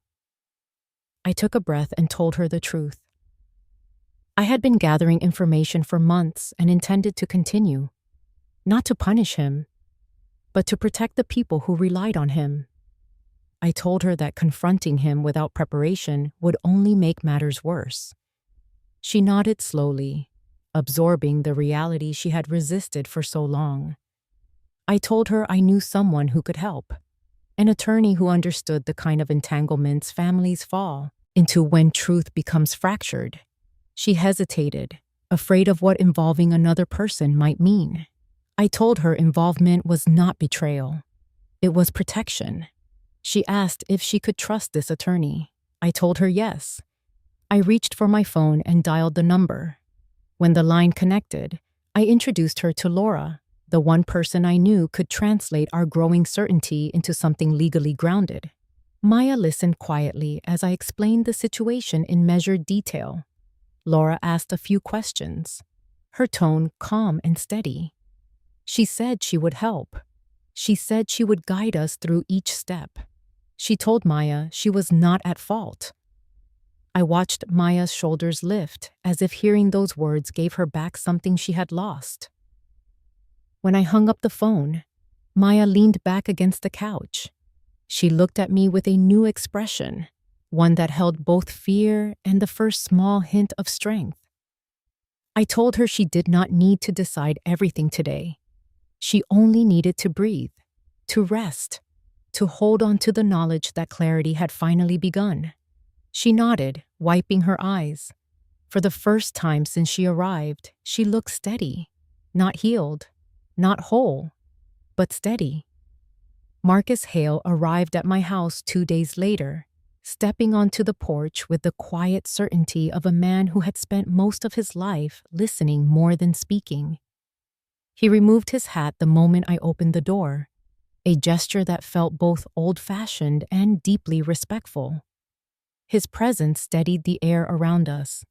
I took a breath and told her the truth. I had been gathering information for months and intended to continue, not to punish him, but to protect the people who relied on him. I told her that confronting him without preparation would only make matters worse. She nodded slowly, absorbing the reality she had resisted for so long. I told her I knew someone who could help, an attorney who understood the kind of entanglements families fall into when truth becomes fractured. She hesitated, afraid of what involving another person might mean. I told her involvement was not betrayal. It was protection. She asked if she could trust this attorney. I told her yes. I reached for my phone and dialed the number. When the line connected, I introduced her to Laura, the one person I knew could translate our growing certainty into something legally grounded. Maya listened quietly as I explained the situation in measured detail. Laura asked a few questions, her tone calm and steady. She said she would help. She said she would guide us through each step. She told Maya she was not at fault. I watched Maya's shoulders lift, as if hearing those words gave her back something she had lost. When I hung up the phone, Maya leaned back against the couch. She looked at me with a new expression, one that held both fear and the first small hint of strength. I told her she did not need to decide everything today. She only needed to breathe, to rest, to hold on to the knowledge that clarity had finally begun. She nodded, wiping her eyes. For the first time since she arrived, she looked steady, not healed, not whole, but steady. Marcus Hale arrived at my house 2 days later, stepping onto the porch with the quiet certainty of a man who had spent most of his life listening more than speaking. He removed his hat the moment I opened the door, a gesture that felt both old-fashioned and deeply respectful. His presence steadied the air around us.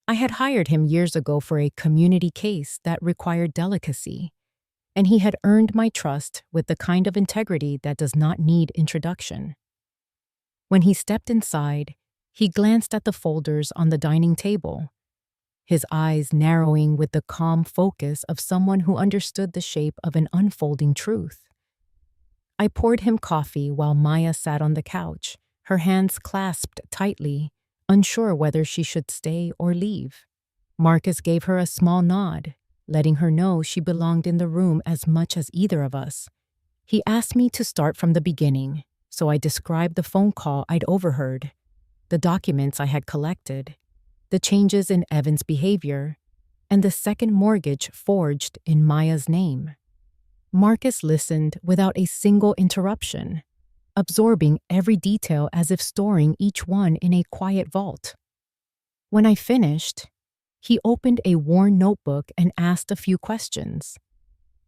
I had hired him years ago for a community case that required delicacy, and he had earned my trust with the kind of integrity that does not need introduction. When he stepped inside, he glanced at the folders on the dining table, his eyes narrowing with the calm focus of someone who understood the shape of an unfolding truth. I poured him coffee while Maya sat on the couch, her hands clasped tightly, unsure whether she should stay or leave. Marcus gave her a small nod, letting her know she belonged in the room as much as either of us. He asked me to start from the beginning, so I described the phone call I'd overheard, the documents I had collected, the changes in Evan's behavior, and the second mortgage forged in Maya's name. Marcus listened without a single interruption, absorbing every detail as if storing each one in a quiet vault. When I finished, he opened a worn notebook and asked a few questions,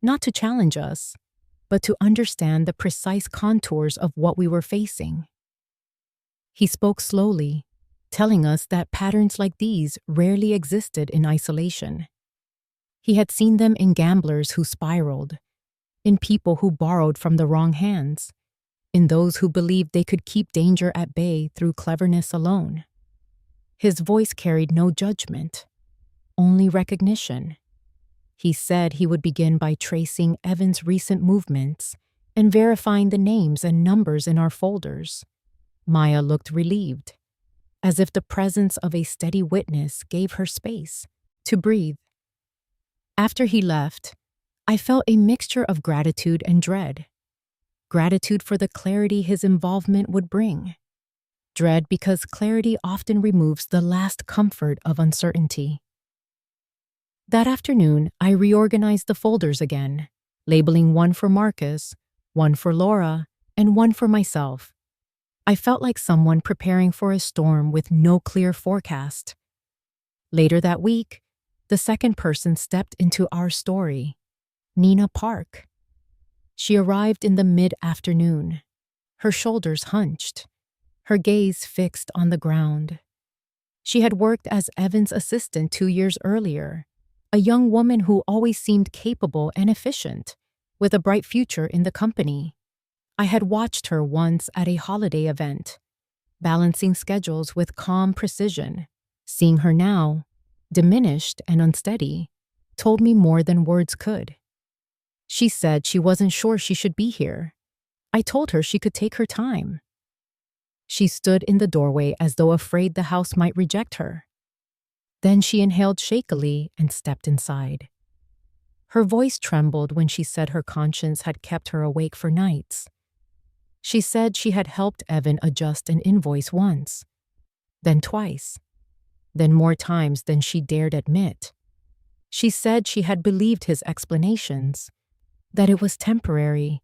not to challenge us, but to understand the precise contours of what we were facing. He spoke slowly, telling us that patterns like these rarely existed in isolation. He had seen them in gamblers who spiraled, in people who borrowed from the wrong hands, in those who believed they could keep danger at bay through cleverness alone. His voice carried no judgment, only recognition. He said he would begin by tracing Evan's recent movements and verifying the names and numbers in our folders. Maya looked relieved, as if the presence of a steady witness gave her space to breathe. After he left, I felt a mixture of gratitude and dread. Gratitude for the clarity his involvement would bring. Dread because clarity often removes the last comfort of uncertainty. That afternoon, I reorganized the folders again, labeling one for Marcus, one for Laura, and one for myself. I felt like someone preparing for a storm with no clear forecast. Later that week, the second person stepped into our story, Nina Park. She arrived in the mid-afternoon, her shoulders hunched, her gaze fixed on the ground. She had worked as Evan's assistant 2 years earlier, a young woman who always seemed capable and efficient, with a bright future in the company. I had watched her once at a holiday event, balancing schedules with calm precision. Seeing her now, diminished and unsteady, told me more than words could. She said she wasn't sure she should be here. I told her she could take her time. She stood in the doorway as though afraid the house might reject her. Then she inhaled shakily and stepped inside. Her voice trembled when she said her conscience had kept her awake for nights. She said she had helped Evan adjust an invoice once, then twice, then more times than she dared admit. She said she had believed his explanations, that it was temporary,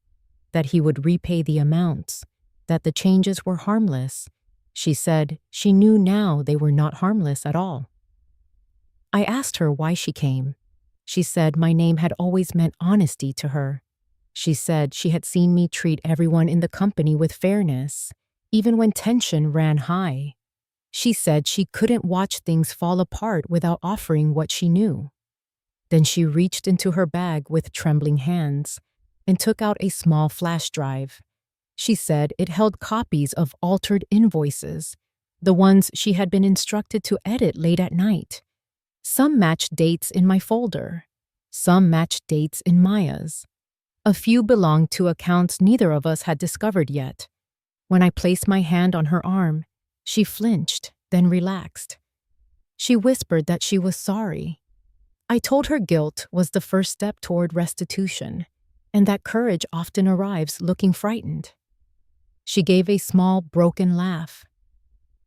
that he would repay the amounts, that the changes were harmless. She said she knew now they were not harmless at all. I asked her why she came. She said my name had always meant honesty to her. She said she had seen me treat everyone in the company with fairness, even when tension ran high. She said she couldn't watch things fall apart without offering what she knew. Then she reached into her bag with trembling hands and took out a small flash drive. She said it held copies of altered invoices, the ones she had been instructed to edit late at night. Some matched dates in my folder. Some matched dates in Maya's. A few belonged to accounts neither of us had discovered yet. When I placed my hand on her arm, she flinched, then relaxed. She whispered that she was sorry. I told her guilt was the first step toward restitution, and that courage often arrives looking frightened. She gave a small, broken laugh.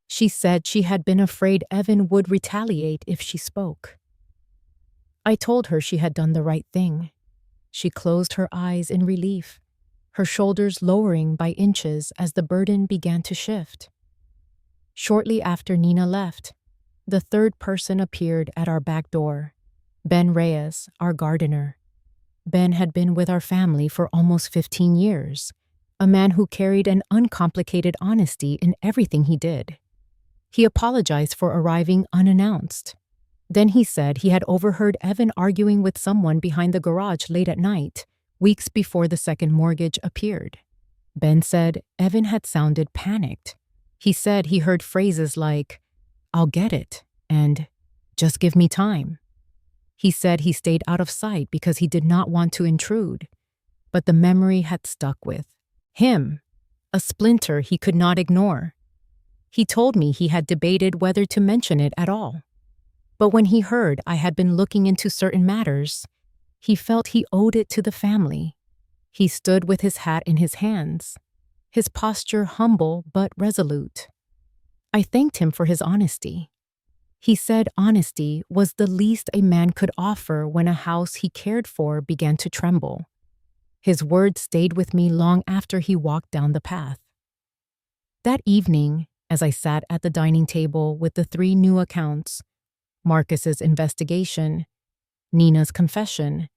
She said she had been afraid Evan would retaliate if she spoke. I told her she had done the right thing. She closed her eyes in relief, her shoulders lowering by inches as the burden began to shift. Shortly after Nina left, the third person appeared at our back door, Ben Reyes, our gardener. Ben had been with our family for almost 15 years, a man who carried an uncomplicated honesty in everything he did. He apologized for arriving unannounced. Then he said he had overheard Evan arguing with someone behind the garage late at night, weeks before the second mortgage appeared. Ben said Evan had sounded panicked. He said he heard phrases like, "I'll get it," and "just give me time." He said he stayed out of sight because he did not want to intrude, but the memory had stuck with him, a splinter he could not ignore. He told me he had debated whether to mention it at all. But when he heard I had been looking into certain matters, he felt he owed it to the family. He stood with his hat in his hands, his posture humble but resolute. I thanked him for his honesty. He said honesty was the least a man could offer when a house he cared for began to tremble. His words stayed with me long after he walked down the path. That evening, as I sat at the dining table with the 3 new accounts, Marcus's investigation, Nina's confession,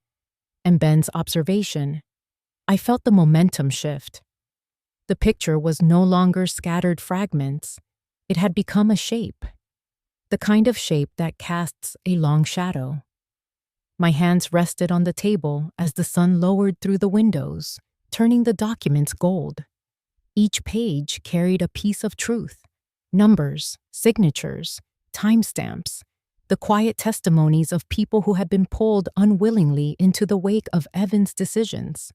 and Ben's observation, I felt the momentum shift. The picture was no longer scattered fragments. It had become a shape, the kind of shape that casts a long shadow. My hands rested on the table as the sun lowered through the windows, turning the documents gold. Each page carried a piece of truth, numbers, signatures, timestamps, the quiet testimonies of people who had been pulled unwillingly into the wake of Evan's decisions.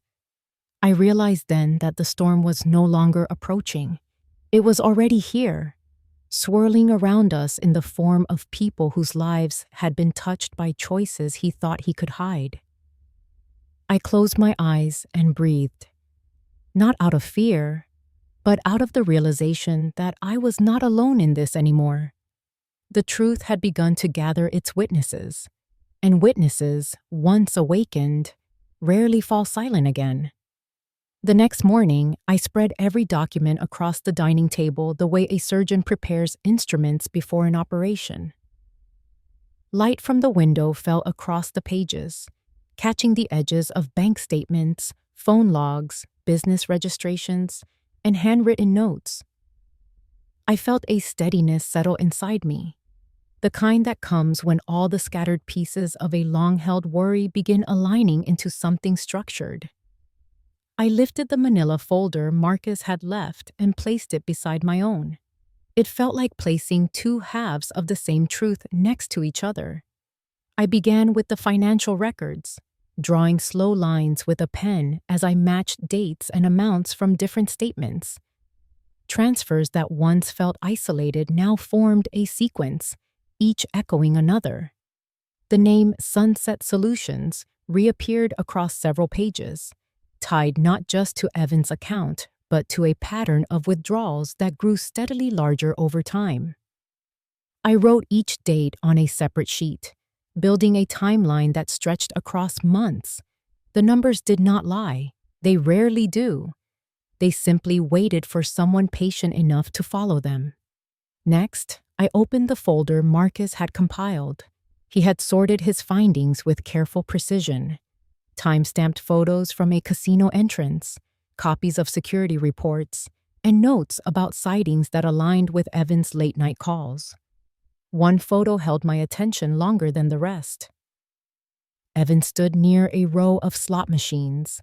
I realized then that the storm was no longer approaching. It was already here, swirling around us in the form of people whose lives had been touched by choices he thought he could hide. I closed my eyes and breathed, not out of fear, but out of the realization that I was not alone in this anymore. The truth had begun to gather its witnesses, and witnesses, once awakened, rarely fall silent again. The next morning, I spread every document across the dining table the way a surgeon prepares instruments before an operation. Light from the window fell across the pages, catching the edges of bank statements, phone logs, business registrations, and handwritten notes. I felt a steadiness settle inside me, the kind that comes when all the scattered pieces of a long-held worry begin aligning into something structured. I lifted the manila folder Marcus had left and placed it beside my own. It felt like placing 2 halves of the same truth next to each other. I began with the financial records, drawing slow lines with a pen as I matched dates and amounts from different statements. Transfers that once felt isolated now formed a sequence, each echoing another. The name Sunset Solutions reappeared across several pages, tied not just to Evan's account, but to a pattern of withdrawals that grew steadily larger over time. I wrote each date on a separate sheet, building a timeline that stretched across months. The numbers did not lie. They rarely do. They simply waited for someone patient enough to follow them. Next, I opened the folder Marcus had compiled. He had sorted his findings with careful precision. Time-stamped photos from a casino entrance, copies of security reports, and notes about sightings that aligned with Evan's late-night calls. One photo held my attention longer than the rest. Evan stood near a row of slot machines,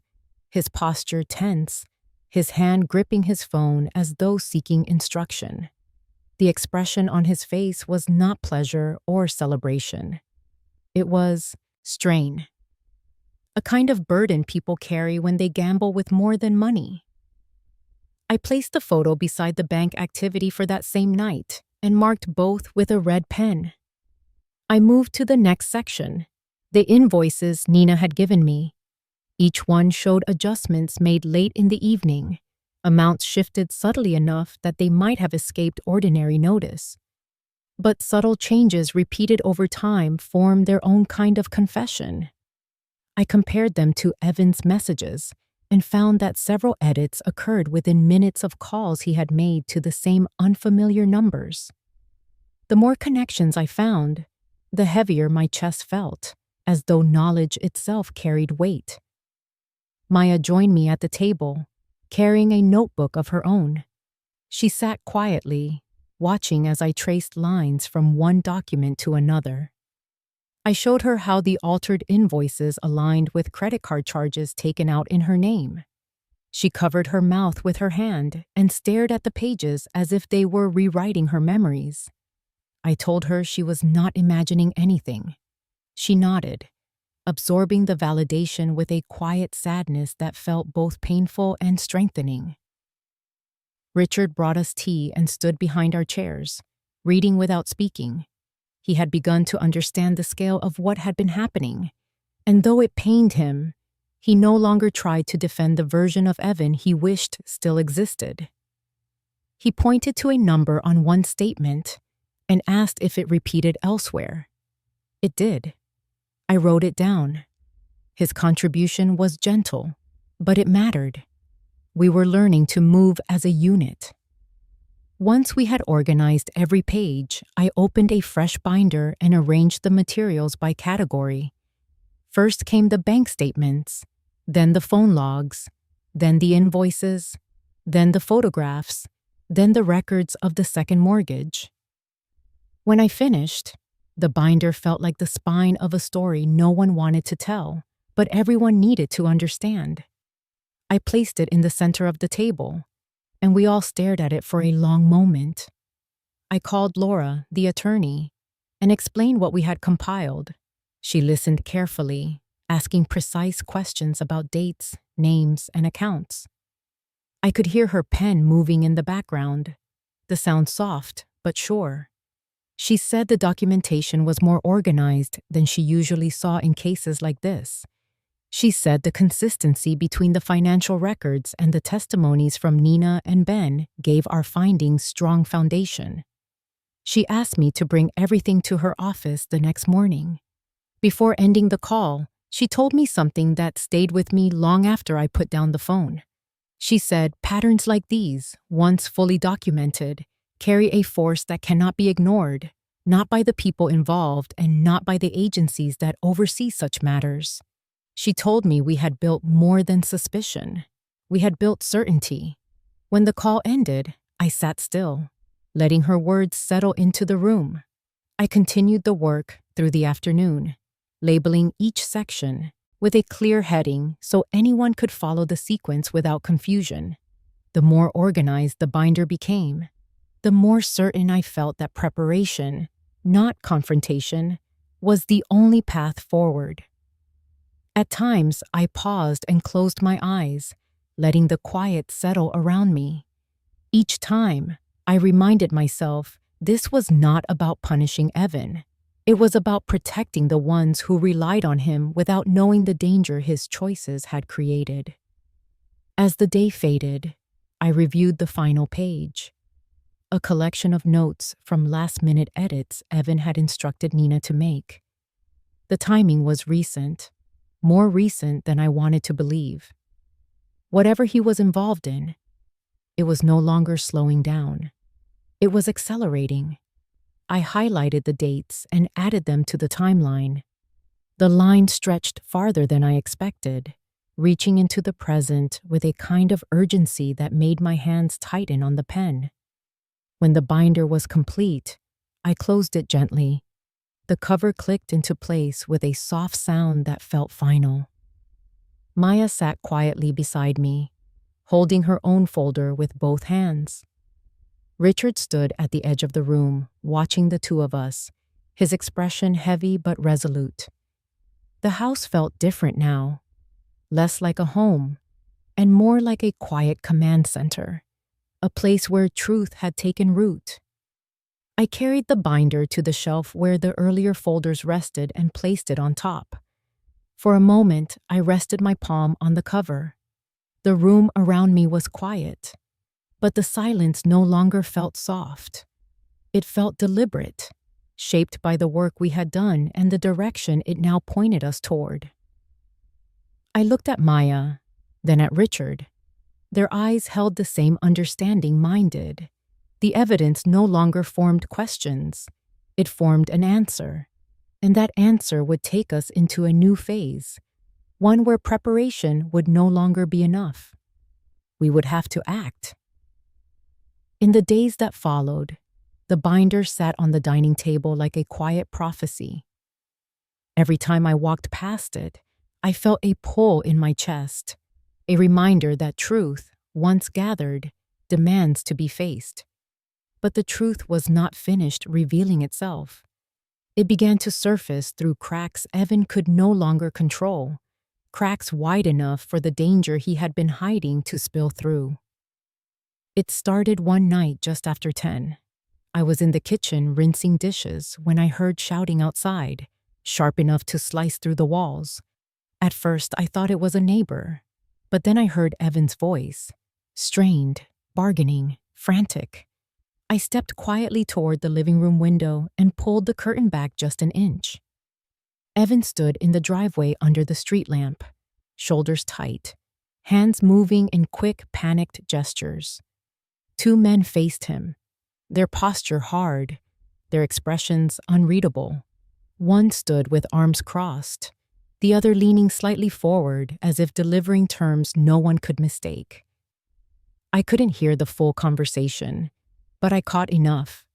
his posture tense, his hand gripping his phone as though seeking instruction. The expression on his face was not pleasure or celebration. It was strain. A kind of burden people carry when they gamble with more than money. I placed the photo beside the bank activity for that same night and marked both with a red pen. I moved to the next section, the invoices Nina had given me. Each one showed adjustments made late in the evening, amounts shifted subtly enough that they might have escaped ordinary notice. But subtle changes repeated over time formed their own kind of confession. I compared them to Evan's messages and found that several edits occurred within minutes of calls he had made to the same unfamiliar numbers. The more connections I found, the heavier my chest felt, as though knowledge itself carried weight. Maya joined me at the table, carrying a notebook of her own. She sat quietly, watching as I traced lines from one document to another. I showed her how the altered invoices aligned with credit card charges taken out in her name. She covered her mouth with her hand and stared at the pages as if they were rewriting her memories. I told her she was not imagining anything. She nodded, absorbing the validation with a quiet sadness that felt both painful and strengthening. Richard brought us tea and stood behind our chairs, reading without speaking. He had begun to understand the scale of what had been happening, and though it pained him, he no longer tried to defend the version of Evan he wished still existed. He pointed to a number on one statement and asked if it repeated elsewhere. It did. I wrote it down. His contribution was gentle, but it mattered. We were learning to move as a unit. Once we had organized every page, I opened a fresh binder and arranged the materials by category. First came the bank statements, then the phone logs, then the invoices, then the photographs, then the records of the second mortgage. When I finished, the binder felt like the spine of a story no one wanted to tell, but everyone needed to understand. I placed it in the center of the table, and we all stared at it for a long moment. I called Laura, the attorney, and explained what we had compiled. She listened carefully, asking precise questions about dates, names, and accounts. I could hear her pen moving in the background, the sound soft but sure. She said the documentation was more organized than she usually saw in cases like this. She said the consistency between the financial records and the testimonies from Nina and Ben gave our findings strong foundation. She asked me to bring everything to her office the next morning. Before ending the call, she told me something that stayed with me long after I put down the phone. She said patterns like these, once fully documented, carry a force that cannot be ignored, not by the people involved and not by the agencies that oversee such matters. She told me we had built more than suspicion. We had built certainty. When the call ended, I sat still, letting her words settle into the room. I continued the work through the afternoon, labeling each section with a clear heading so anyone could follow the sequence without confusion. The more organized the binder became, the more certain I felt that preparation, not confrontation, was the only path forward. At times, I paused and closed my eyes, letting the quiet settle around me. Each time, I reminded myself this was not about punishing Evan. It was about protecting the ones who relied on him without knowing the danger his choices had created. As the day faded, I reviewed the final page, a collection of notes from last-minute edits Evan had instructed Nina to make. The timing was recent, more recent than I wanted to believe. Whatever he was involved in, it was no longer slowing down. It was accelerating. I highlighted the dates and added them to the timeline. The line stretched farther than I expected, reaching into the present with a kind of urgency that made my hands tighten on the pen. When the binder was complete, I closed it gently. The cover clicked into place with a soft sound that felt final. Maya sat quietly beside me, holding her own folder with both hands. Richard stood at the edge of the room, watching the two of us, his expression heavy but resolute. The house felt different now, less like a home, and more like a quiet command center, a place where truth had taken root. I carried the binder to the shelf where the earlier folders rested and placed it on top. For a moment, I rested my palm on the cover. The room around me was quiet, but the silence no longer felt soft. It felt deliberate, shaped by the work we had done and the direction it now pointed us toward. I looked at Maya, then at Richard. Their eyes held the same understanding mine did. The evidence no longer formed questions. It formed an answer. And that answer would take us into a new phase, one where preparation would no longer be enough. We would have to act. In the days that followed, the binder sat on the dining table like a quiet prophecy. Every time I walked past it, I felt a pull in my chest, a reminder that truth, once gathered, demands to be faced. But the truth was not finished revealing itself. It began to surface through cracks Evan could no longer control, cracks wide enough for the danger he had been hiding to spill through. It started one night just after 10. I was in the kitchen rinsing dishes when I heard shouting outside, sharp enough to slice through the walls. At first, I thought it was a neighbor, but then I heard Evan's voice, strained, bargaining, frantic. I stepped quietly toward the living room window and pulled the curtain back just an inch. Evan stood in the driveway under the street lamp, shoulders tight, hands moving in quick, panicked gestures. Two men faced him, their posture hard, their expressions unreadable. One stood with arms crossed, the other leaning slightly forward as if delivering terms no one could mistake. I couldn't hear the full conversation, but I caught enough.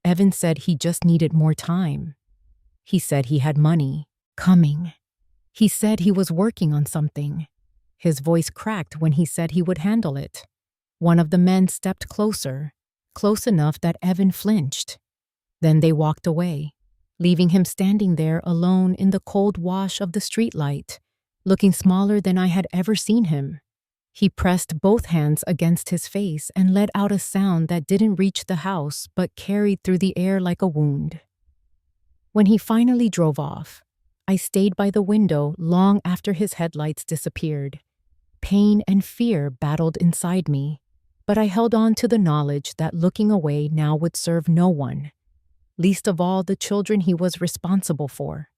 Evan said he just needed more time. He said he had money coming. He said he was working on something. His voice cracked when he said he would handle it. One of the men stepped closer, close enough that Evan flinched. Then they walked away, leaving him standing there alone in the cold wash of the streetlight, looking smaller than I had ever seen him. He pressed both hands against his face and let out a sound that didn't reach the house but carried through the air like a wound. When he finally drove off, I stayed by the window long after his headlights disappeared. Pain and fear battled inside me, but I held on to the knowledge that looking away now would serve no one, least of all the children he was responsible for.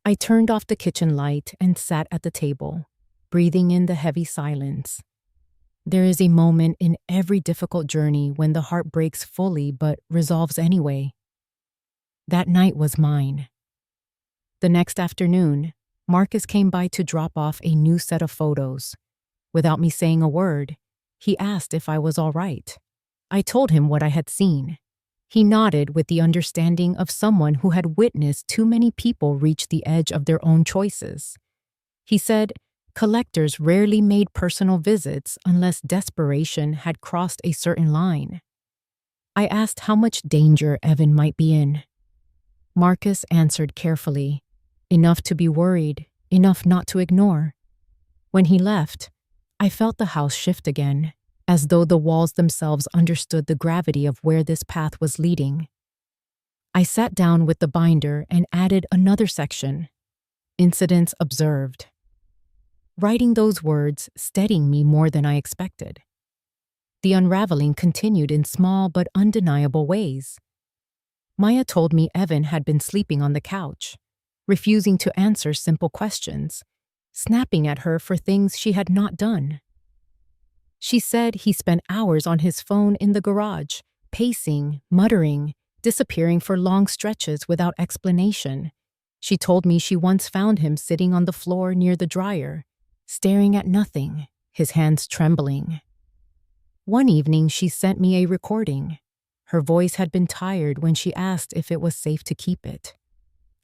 I turned off the kitchen light and sat at the table, breathing in the heavy silence. There is a moment in every difficult journey when the heart breaks fully but resolves anyway. That night was mine. The next afternoon, Marcus came by to drop off a new set of photos. Without me saying a word, he asked if I was all right. I told him what I had seen. He nodded with the understanding of someone who had witnessed too many people reach the edge of their own choices. He said, collectors rarely made personal visits unless desperation had crossed a certain line. I asked how much danger Evan might be in. Marcus answered carefully, enough to be worried, enough not to ignore. When he left, I felt the house shift again, as though the walls themselves understood the gravity of where this path was leading. I sat down with the binder and added another section, incidents observed. Writing those words steadied me more than I expected. The unraveling continued in small but undeniable ways. Maya told me Evan had been sleeping on the couch. refusing to answer simple questions, snapping at her for things she had not done. She said he spent hours on his phone in the garage, pacing, muttering, disappearing for long stretches without explanation. She told me she once found him sitting on the floor near the dryer, staring at nothing, his hands trembling. One evening, she sent me a recording. Her voice had been tired when she asked if it was safe to keep it.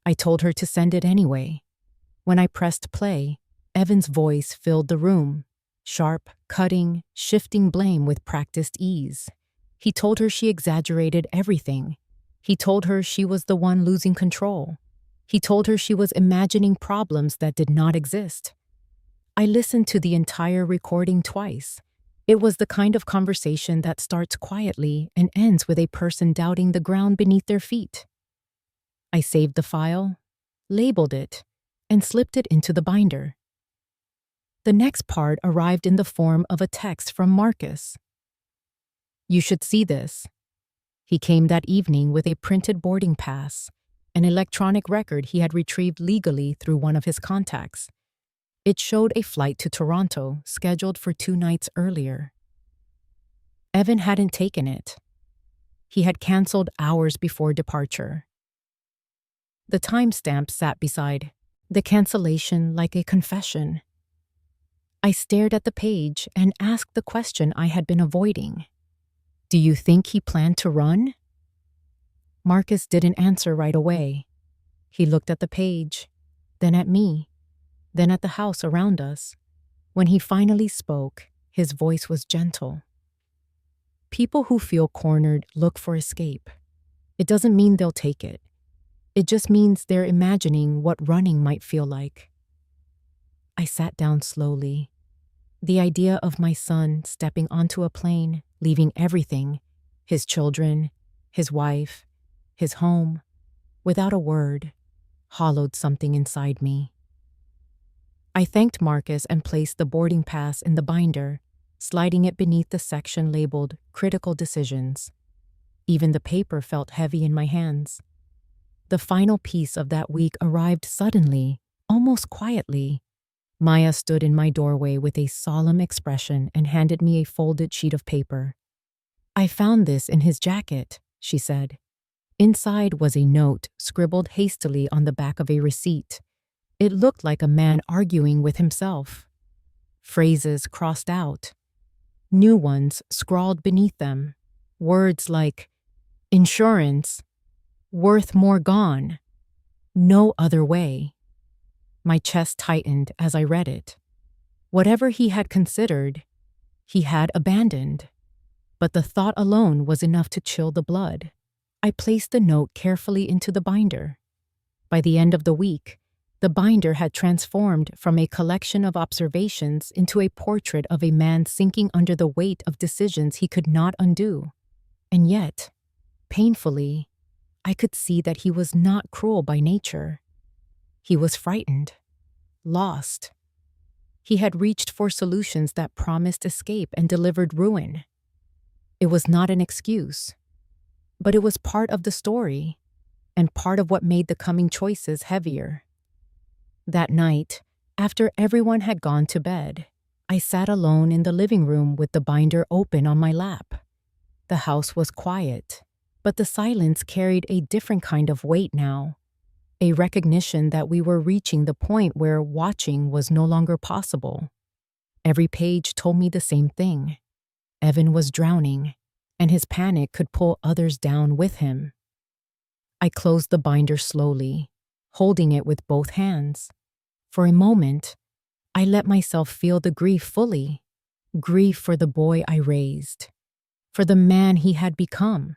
I told her to send it anyway. When I pressed play, Evan's voice filled the room, sharp, cutting, shifting blame with practiced ease. He told her she exaggerated everything. He told her she was the one losing control. He told her she was imagining problems that did not exist. I listened to the entire recording twice. It was the kind of conversation that starts quietly and ends with a person doubting the ground beneath their feet. I saved the file, labeled it, and slipped it into the binder. The next part arrived in the form of a text from Marcus. "You should see this." He came that evening with a printed boarding pass, an electronic record he had retrieved legally through one of his contacts. It showed a flight to Toronto scheduled for 2 nights earlier. Evan hadn't taken it. He had canceled hours before departure. The timestamp sat beside the cancellation like a confession. I stared at the page and asked the question I had been avoiding. "Do you think he planned to run?" Marcus didn't answer right away. He looked at the page, then at me, then at the house around us. When he finally spoke, his voice was gentle. "People who feel cornered look for escape. It doesn't mean they'll take it. It just means they're imagining what running might feel like." I sat down slowly. The idea of my son stepping onto a plane, leaving everything, his children, his wife, his home, without a word, hollowed something inside me. I thanked Marcus and placed the boarding pass in the binder, sliding it beneath the section labeled Critical Decisions. Even the paper felt heavy in my hands. The final piece of that week arrived suddenly, almost quietly. Maya stood in my doorway with a solemn expression and handed me a folded sheet of paper. "I found this in his jacket," she said. Inside was a note scribbled hastily on the back of a receipt. It looked like a man arguing with himself. Phrases crossed out. New ones scrawled beneath them. Words like insurance, worth more gone, no other way. My chest tightened as I read it. Whatever he had considered, he had abandoned. But the thought alone was enough to chill the blood. I placed the note carefully into the binder. By the end of the week, the binder had transformed from a collection of observations into a portrait of a man sinking under the weight of decisions he could not undo. And yet, painfully, I could see that he was not cruel by nature. He was frightened, lost. He had reached for solutions that promised escape and delivered ruin. It was not an excuse, but it was part of the story and part of what made the coming choices heavier. That night, after everyone had gone to bed, I sat alone in the living room with the binder open on my lap. The house was quiet, but the silence carried a different kind of weight now. A recognition that we were reaching the point where watching was no longer possible. Every page told me the same thing. Evan was drowning, and his panic could pull others down with him. I closed the binder slowly, holding it with both hands. For a moment, I let myself feel the grief fully. Grief for the boy I raised, for the man he had become,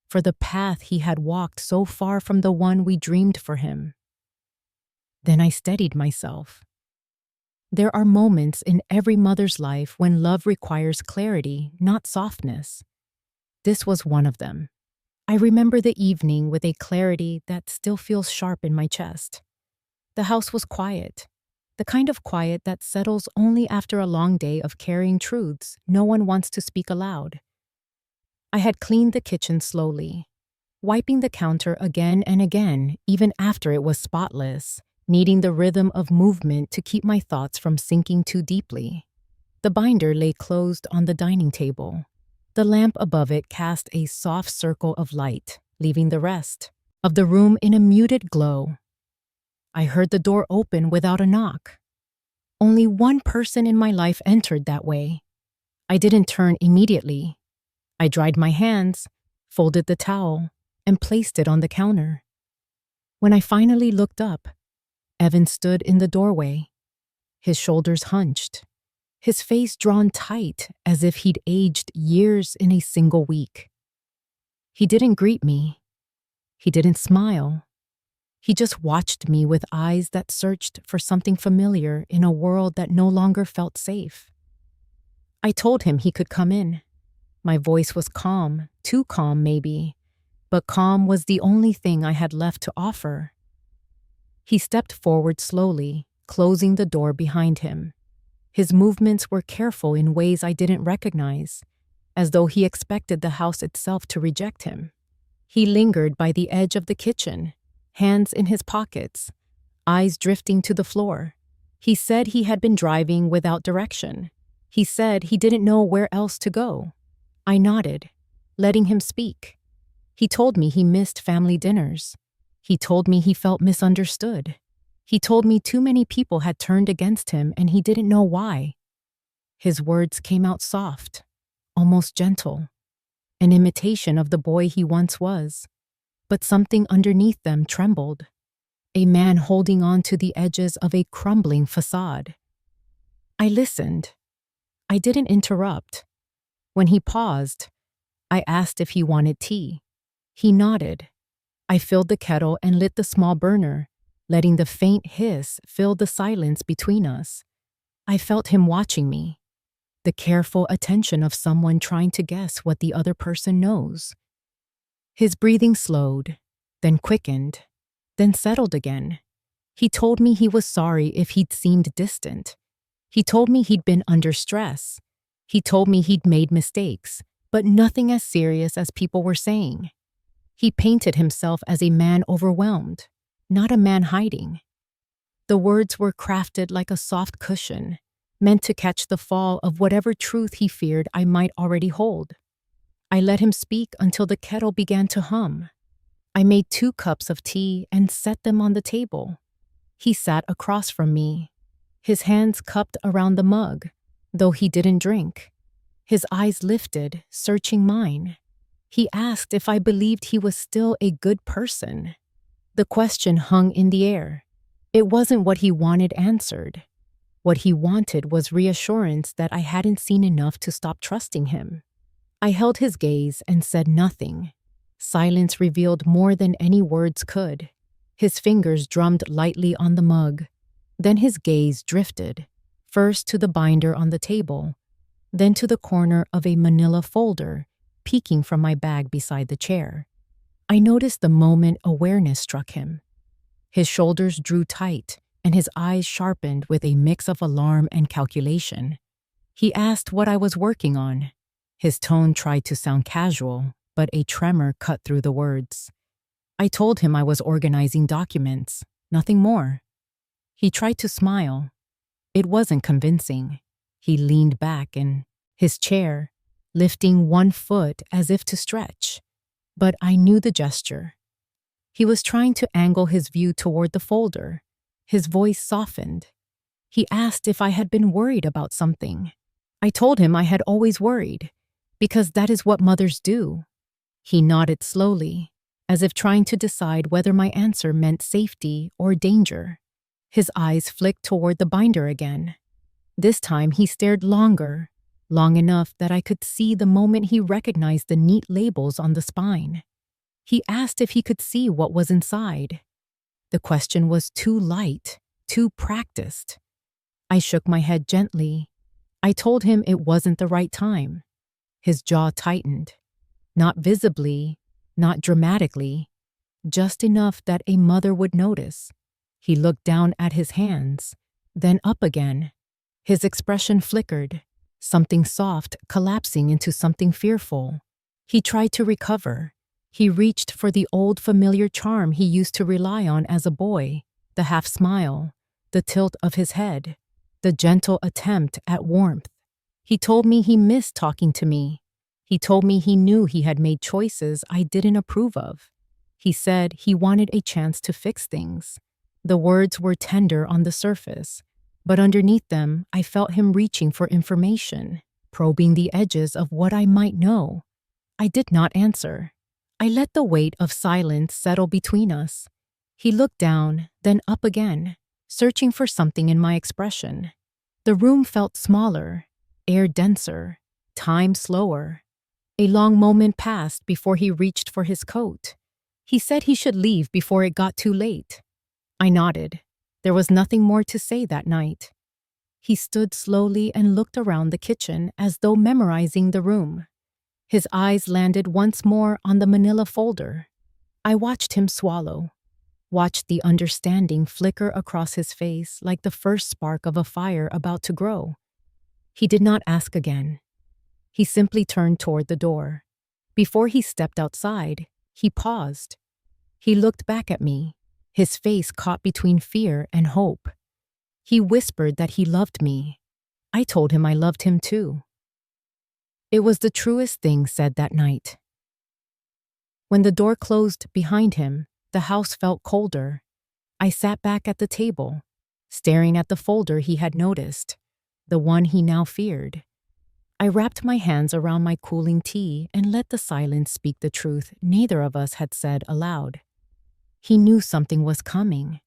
for the path he had walked so far from the one we dreamed for him. Then I steadied myself. There are moments in every mother's life when love requires clarity, not softness. This was one of them. I remember the evening with a clarity that still feels sharp in my chest. The house was quiet, the kind of quiet that settles only after a long day of carrying truths no one wants to speak aloud. I had cleaned the kitchen slowly. wiping the counter again and again, even after it was spotless, needing the rhythm of movement to keep my thoughts from sinking too deeply. The binder lay closed on the dining table. The lamp above it cast a soft circle of light, leaving the rest of the room in a muted glow. I heard the door open without a knock. Only one person in my life entered that way. I didn't turn immediately. I dried my hands, folded the towel, and placed it on the counter. When I finally looked up, Evan stood in the doorway, his shoulders hunched, his face drawn tight as if he'd aged years in a single week. He didn't greet me. He didn't smile. He just watched me with eyes that searched for something familiar in a world that no longer felt safe. I told him he could come in. My voice was calm, too calm maybe, but calm was the only thing I had left to offer. He stepped forward slowly, closing the door behind him. His movements were careful in ways I didn't recognize, as though he expected the house itself to reject him. He lingered by the edge of the kitchen, hands in his pockets, eyes drifting to the floor. He said he had been driving without direction. He said he didn't know where else to go. I nodded, letting him speak. He told me he missed family dinners. He told me he felt misunderstood. He told me too many people had turned against him and he didn't know why. His words came out soft, almost gentle, an imitation of the boy he once was. But something underneath them trembled, a man holding on to the edges of a crumbling facade. I listened. I didn't interrupt. When he paused, I asked if he wanted tea. He nodded. I filled the kettle and lit the small burner, letting the faint hiss fill the silence between us. I felt him watching me, the careful attention of someone trying to guess what the other person knows. His breathing slowed, then quickened, then settled again. He told me he was sorry if he'd seemed distant. He told me he'd been under stress. He told me he'd made mistakes, but nothing as serious as people were saying. He painted himself as a man overwhelmed, not a man hiding. The words were crafted like a soft cushion, meant to catch the fall of whatever truth he feared I might already hold. I let him speak until the kettle began to hum. I made 2 cups of tea and set them on the table. He sat across from me, his hands cupped around the mug, though he didn't drink. His eyes lifted, searching mine. He asked if I believed he was still a good person. The question hung in the air. It wasn't what he wanted answered. What he wanted was reassurance that I hadn't seen enough to stop trusting him. I held his gaze and said nothing. Silence revealed more than any words could. His fingers drummed lightly on the mug. Then his gaze drifted, first to the binder on the table, then to the corner of a manila folder peeking from my bag beside the chair. I noticed the moment awareness struck him. His shoulders drew tight, and his eyes sharpened with a mix of alarm and calculation. He asked what I was working on. His tone tried to sound casual, but a tremor cut through the words. I told him I was organizing documents, nothing more. He tried to smile. It wasn't convincing. He leaned back in his chair, lifting one foot as if to stretch. But I knew the gesture. He was trying to angle his view toward the folder. His voice softened. He asked if I had been worried about something. I told him I had always worried, because that is what mothers do. He nodded slowly, as if trying to decide whether my answer meant safety or danger. His eyes flicked toward the binder again. This time he stared longer, long enough that I could see the moment he recognized the neat labels on the spine. He asked if he could see what was inside. The question was too light, too practiced. I shook my head gently. I told him it wasn't the right time. His jaw tightened. Not visibly, not dramatically, just enough that a mother would notice. He looked down at his hands, then up again. His expression flickered, something soft collapsing into something fearful. He tried to recover, He reached for the old familiar charm he used to rely on as a boy, the half smile, the tilt of his head, the gentle attempt at warmth. He told me he missed talking to me. He told me he knew he had made choices I didn't approve of. He said he wanted a chance to fix things. The words were tender on the surface, but underneath them, I felt him reaching for information, probing the edges of what I might know. I did not answer. I let the weight of silence settle between us. He looked down, then up again, searching for something in my expression. The room felt smaller, air denser, time slower. A long moment passed before he reached for his coat. He said he should leave before it got too late. I nodded. There was nothing more to say that night. He stood slowly and looked around the kitchen as though memorizing the room. His eyes landed once more on the manila folder. I watched him swallow, watched the understanding flicker across his face like the first spark of a fire about to grow. He did not ask again. He simply turned toward the door. Before he stepped outside, he paused. He looked back at me, his face caught between fear and hope. He whispered that he loved me. I told him I loved him too. It was the truest thing said that night. When the door closed behind him, the house felt colder. I sat back at the table, staring at the folder he had noticed, the one he now feared. I wrapped my hands around my cooling tea and let the silence speak the truth neither of us had said aloud. He knew something was coming,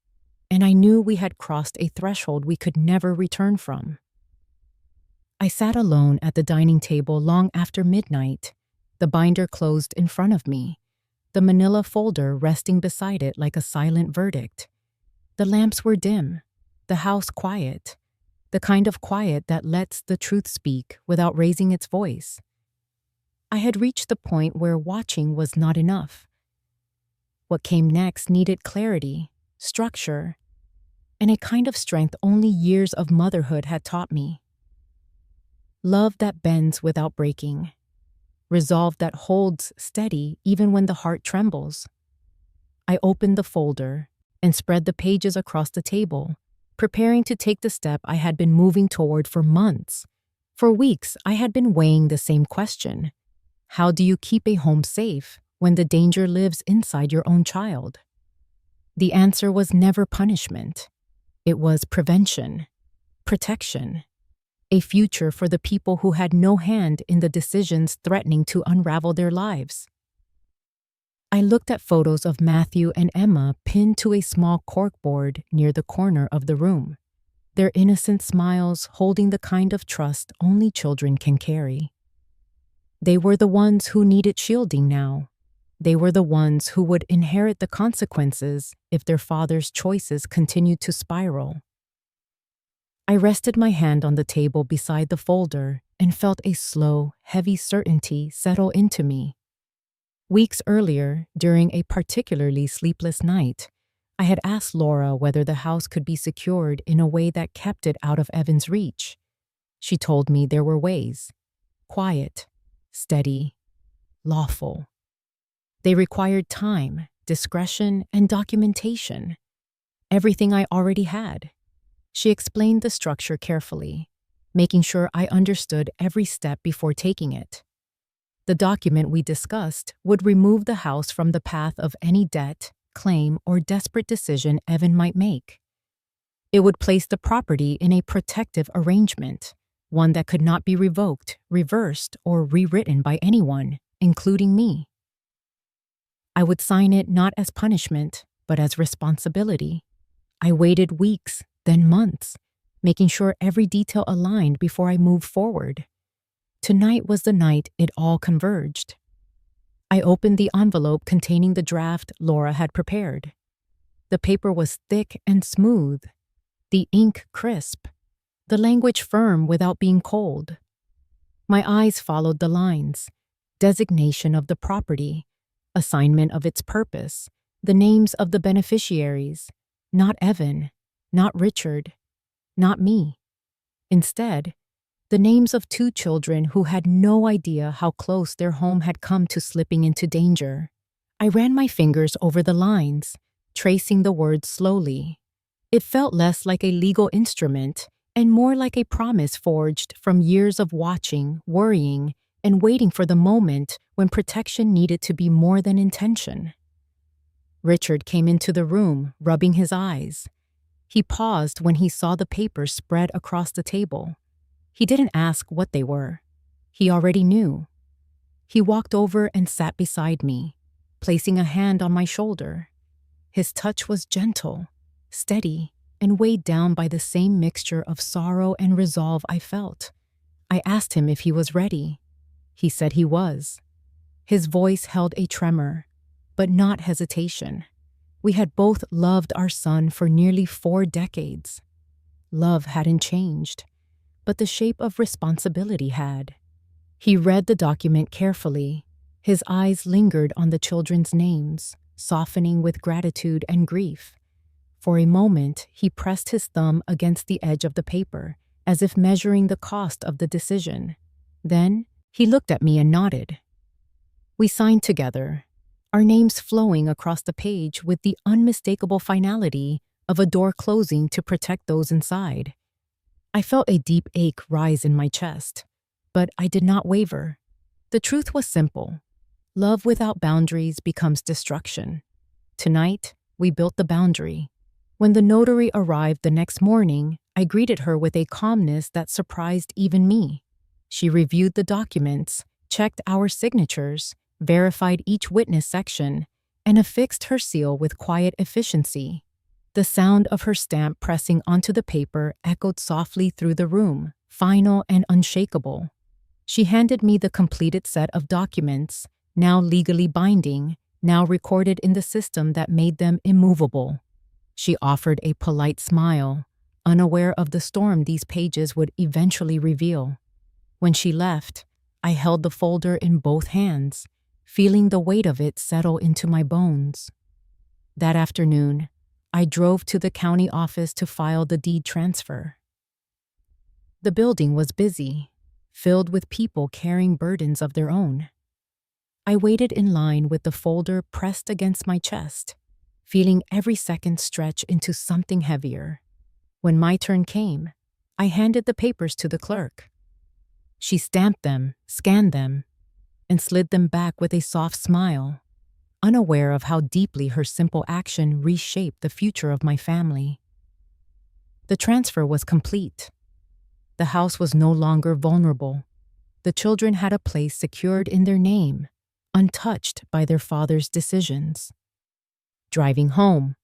and I knew we had crossed a threshold we could never return from. I sat alone at the dining table long after midnight, the binder closed in front of me, the manila folder resting beside it like a silent verdict. The lamps were dim, the house quiet, the kind of quiet that lets the truth speak without raising its voice. I had reached the point where watching was not enough. What came next needed clarity, structure, and a kind of strength only years of motherhood had taught me. Love that bends without breaking. Resolve that holds steady even when the heart trembles. I opened the folder and spread the pages across the table, preparing to take the step I had been moving toward for months. For weeks, I had been weighing the same question. How do you keep a home safe when the danger lives inside your own child? The answer was never punishment. It was prevention, protection, a future for the people who had no hand in the decisions threatening to unravel their lives. I looked at photos of Matthew and Emma pinned to a small corkboard near the corner of the room, their innocent smiles holding the kind of trust only children can carry. They were the ones who needed shielding now. They were the ones who would inherit the consequences if their father's choices continued to spiral. I rested my hand on the table beside the folder and felt a slow, heavy certainty settle into me. Weeks earlier, during a particularly sleepless night, I had asked Laura whether the house could be secured in a way that kept it out of Evan's reach. She told me there were ways. Quiet, steady, lawful. They required time, discretion, and documentation. Everything I already had. She explained the structure carefully, making sure I understood every step before taking it. The document we discussed would remove the house from the path of any debt, claim, or desperate decision Evan might make. It would place the property in a protective arrangement, one that could not be revoked, reversed, or rewritten by anyone, including me. I would sign it not as punishment, but as responsibility. I waited weeks, then months, making sure every detail aligned before I moved forward. Tonight was the night it all converged. I opened the envelope containing the draft Laura had prepared. The paper was thick and smooth, the ink crisp, the language firm without being cold. My eyes followed the lines: designation of the property, assignment of its purpose, the names of the beneficiaries, not Evan, not Richard, not me. Instead, the names of two children who had no idea how close their home had come to slipping into danger. I ran my fingers over the lines, tracing the words slowly. It felt less like a legal instrument and more like a promise forged from years of watching, worrying, and waiting for the moment when protection needed to be more than intention. Richard came into the room, rubbing his eyes. He paused when he saw the papers spread across the table. He didn't ask what they were. He already knew. He walked over and sat beside me, placing a hand on my shoulder. His touch was gentle, steady, and weighed down by the same mixture of sorrow and resolve I felt. I asked him if he was ready. He said he was. His voice held a tremor, but not hesitation. We had both loved our son for nearly 4 decades. Love hadn't changed, but the shape of responsibility had. He read the document carefully. His eyes lingered on the children's names, softening with gratitude and grief. For a moment, he pressed his thumb against the edge of the paper, as if measuring the cost of the decision. Then, he looked at me and nodded. We signed together, our names flowing across the page with the unmistakable finality of a door closing to protect those inside. I felt a deep ache rise in my chest, but I did not waver. The truth was simple. Love without boundaries becomes destruction. Tonight, we built the boundary. When the notary arrived the next morning, I greeted her with a calmness that surprised even me. She reviewed the documents, checked our signatures, verified each witness section, and affixed her seal with quiet efficiency. The sound of her stamp pressing onto the paper echoed softly through the room, final and unshakable. She handed me the completed set of documents, now legally binding, now recorded in the system that made them immovable. She offered a polite smile, unaware of the storm these pages would eventually reveal. When she left, I held the folder in both hands, feeling the weight of it settle into my bones. That afternoon, I drove to the county office to file the deed transfer. The building was busy, filled with people carrying burdens of their own. I waited in line with the folder pressed against my chest, feeling every second stretch into something heavier. When my turn came, I handed the papers to the clerk. She stamped them, scanned them, and slid them back with a soft smile, unaware of how deeply her simple action reshaped the future of my family. The transfer was complete. The house was no longer vulnerable. The children had a place secured in their name, untouched by their father's decisions. Driving home,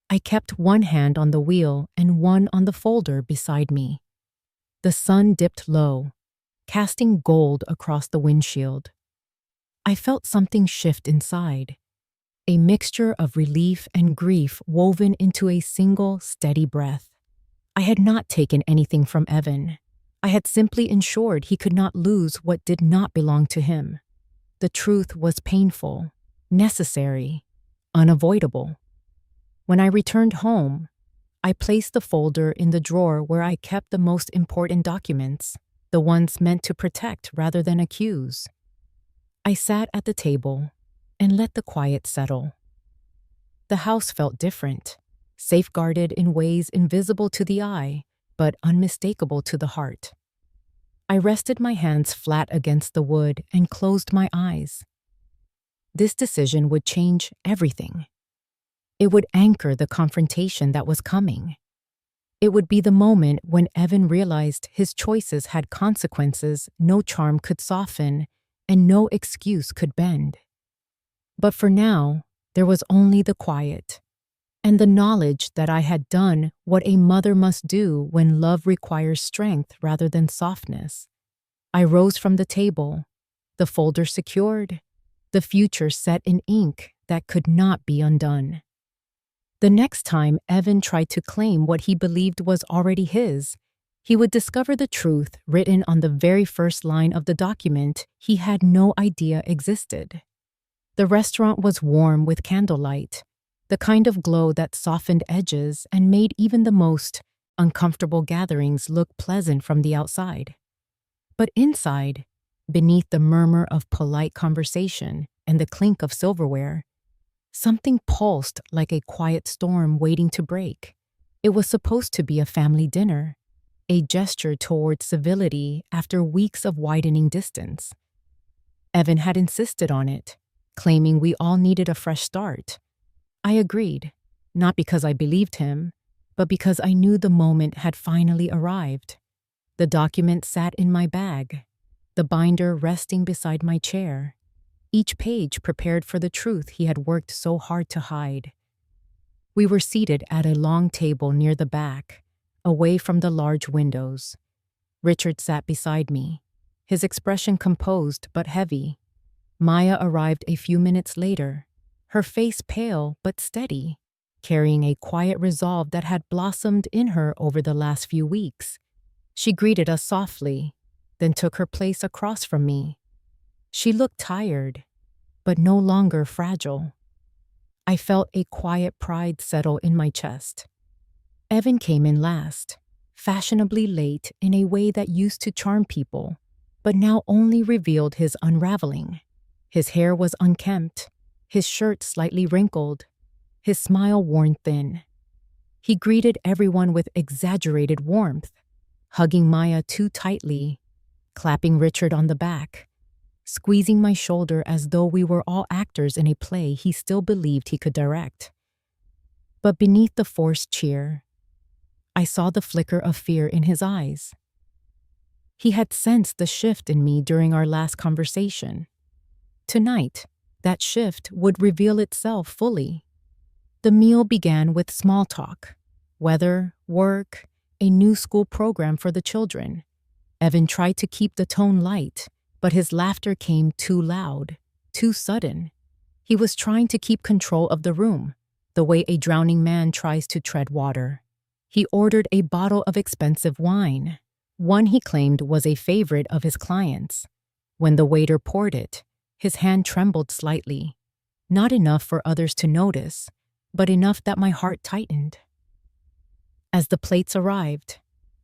I kept one hand on the wheel and one on the folder beside me. The sun dipped low, casting gold across the windshield. I felt something shift inside, a mixture of relief and grief woven into a single, steady breath. I had not taken anything from Evan. I had simply ensured he could not lose what did not belong to him. The truth was painful, necessary, unavoidable. When I returned home, I placed the folder in the drawer where I kept the most important documents, the ones meant to protect rather than accuse. I sat at the table and let the quiet settle. The house felt different, safeguarded in ways invisible to the eye, but unmistakable to the heart. I rested my hands flat against the wood and closed my eyes. This decision would change everything. It would anchor the confrontation that was coming. It would be the moment when Evan realized his choices had consequences no charm could soften and no excuse could bend. But for now, there was only the quiet and the knowledge that I had done what a mother must do when love requires strength rather than softness. I rose from the table, the folder secured, the future set in ink that could not be undone. The next time Evan tried to claim what he believed was already his, he would discover the truth written on the very first line of the document he had no idea existed. The restaurant was warm with candlelight, the kind of glow that softened edges and made even the most uncomfortable gatherings look pleasant from the outside. But inside, beneath the murmur of polite conversation and the clink of silverware, Something pulsed like a quiet storm waiting to break. It was supposed to be a family dinner, a gesture towards civility after weeks of widening distance. Evan had insisted on it, claiming we all needed a fresh start. I agreed, not because I believed him, but because I knew the moment had finally arrived. The document sat in my bag, the binder resting beside my chair, each page prepared for the truth he had worked so hard to hide. We were seated at a long table near the back, away from the large windows. Richard sat beside me, his expression composed but heavy. Maya arrived a few minutes later, her face pale but steady, carrying a quiet resolve that had blossomed in her over the last few weeks. She greeted us softly, then took her place across from me. She looked tired, but no longer fragile. I felt a quiet pride settle in my chest. Evan came in last, fashionably late in a way that used to charm people, but now only revealed his unraveling. His hair was unkempt, his shirt slightly wrinkled, his smile worn thin. He greeted everyone with exaggerated warmth, hugging Maya too tightly, clapping Richard on the back, squeezing my shoulder as though we were all actors in a play he still believed he could direct. But beneath the forced cheer, I saw the flicker of fear in his eyes. He had sensed the shift in me during our last conversation. Tonight, that shift would reveal itself fully. The meal began with small talk: weather, work, a new school program for the children. Evan tried to keep the tone light, but his laughter came too loud, too sudden. He was trying to keep control of the room, the way a drowning man tries to tread water. He ordered a bottle of expensive wine, one he claimed was a favorite of his clients. When the waiter poured it, his hand trembled slightly, not enough for others to notice, but enough that my heart tightened. As the plates arrived,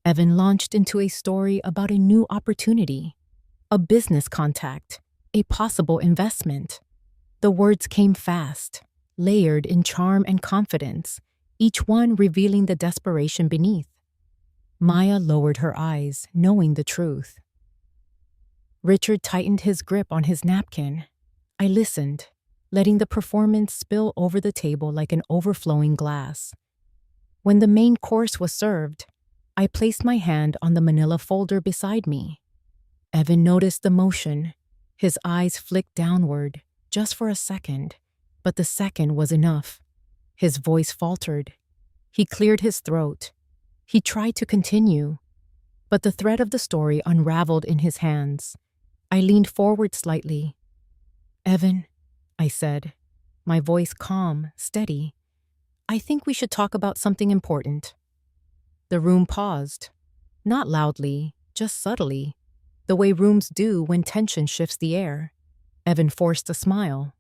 Evan launched into a story about a new opportunity, a business contact, a possible investment. The words came fast, layered in charm and confidence, each one revealing the desperation beneath. Maya lowered her eyes, knowing the truth. Richard tightened his grip on his napkin. I listened, letting the performance spill over the table like an overflowing glass. When the main course was served, I placed my hand on the manila folder beside me. Evan noticed the motion. His eyes flicked downward, just for a second, but the second was enough. His voice faltered. He cleared his throat. He tried to continue, but the thread of the story unraveled in his hands. I leaned forward slightly. "Evan," I said, my voice calm, steady, "I think we should talk about something important." The room paused, not loudly, just subtly, the way rooms do when tension shifts the air. Evan forced a smile.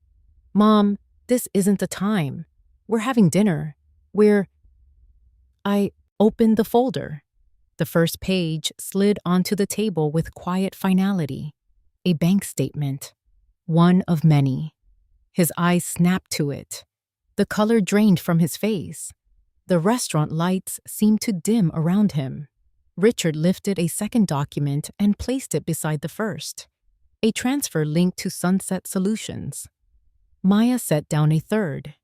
"Mom, this isn't the time. We're having dinner. I opened the folder. The first page slid onto the table with quiet finality. A bank statement. One of many. His eyes snapped to it. The color drained from his face. The restaurant lights seemed to dim around him. Richard lifted a second document and placed it beside the first. A transfer linked to Sunset Solutions. Maya set down a third.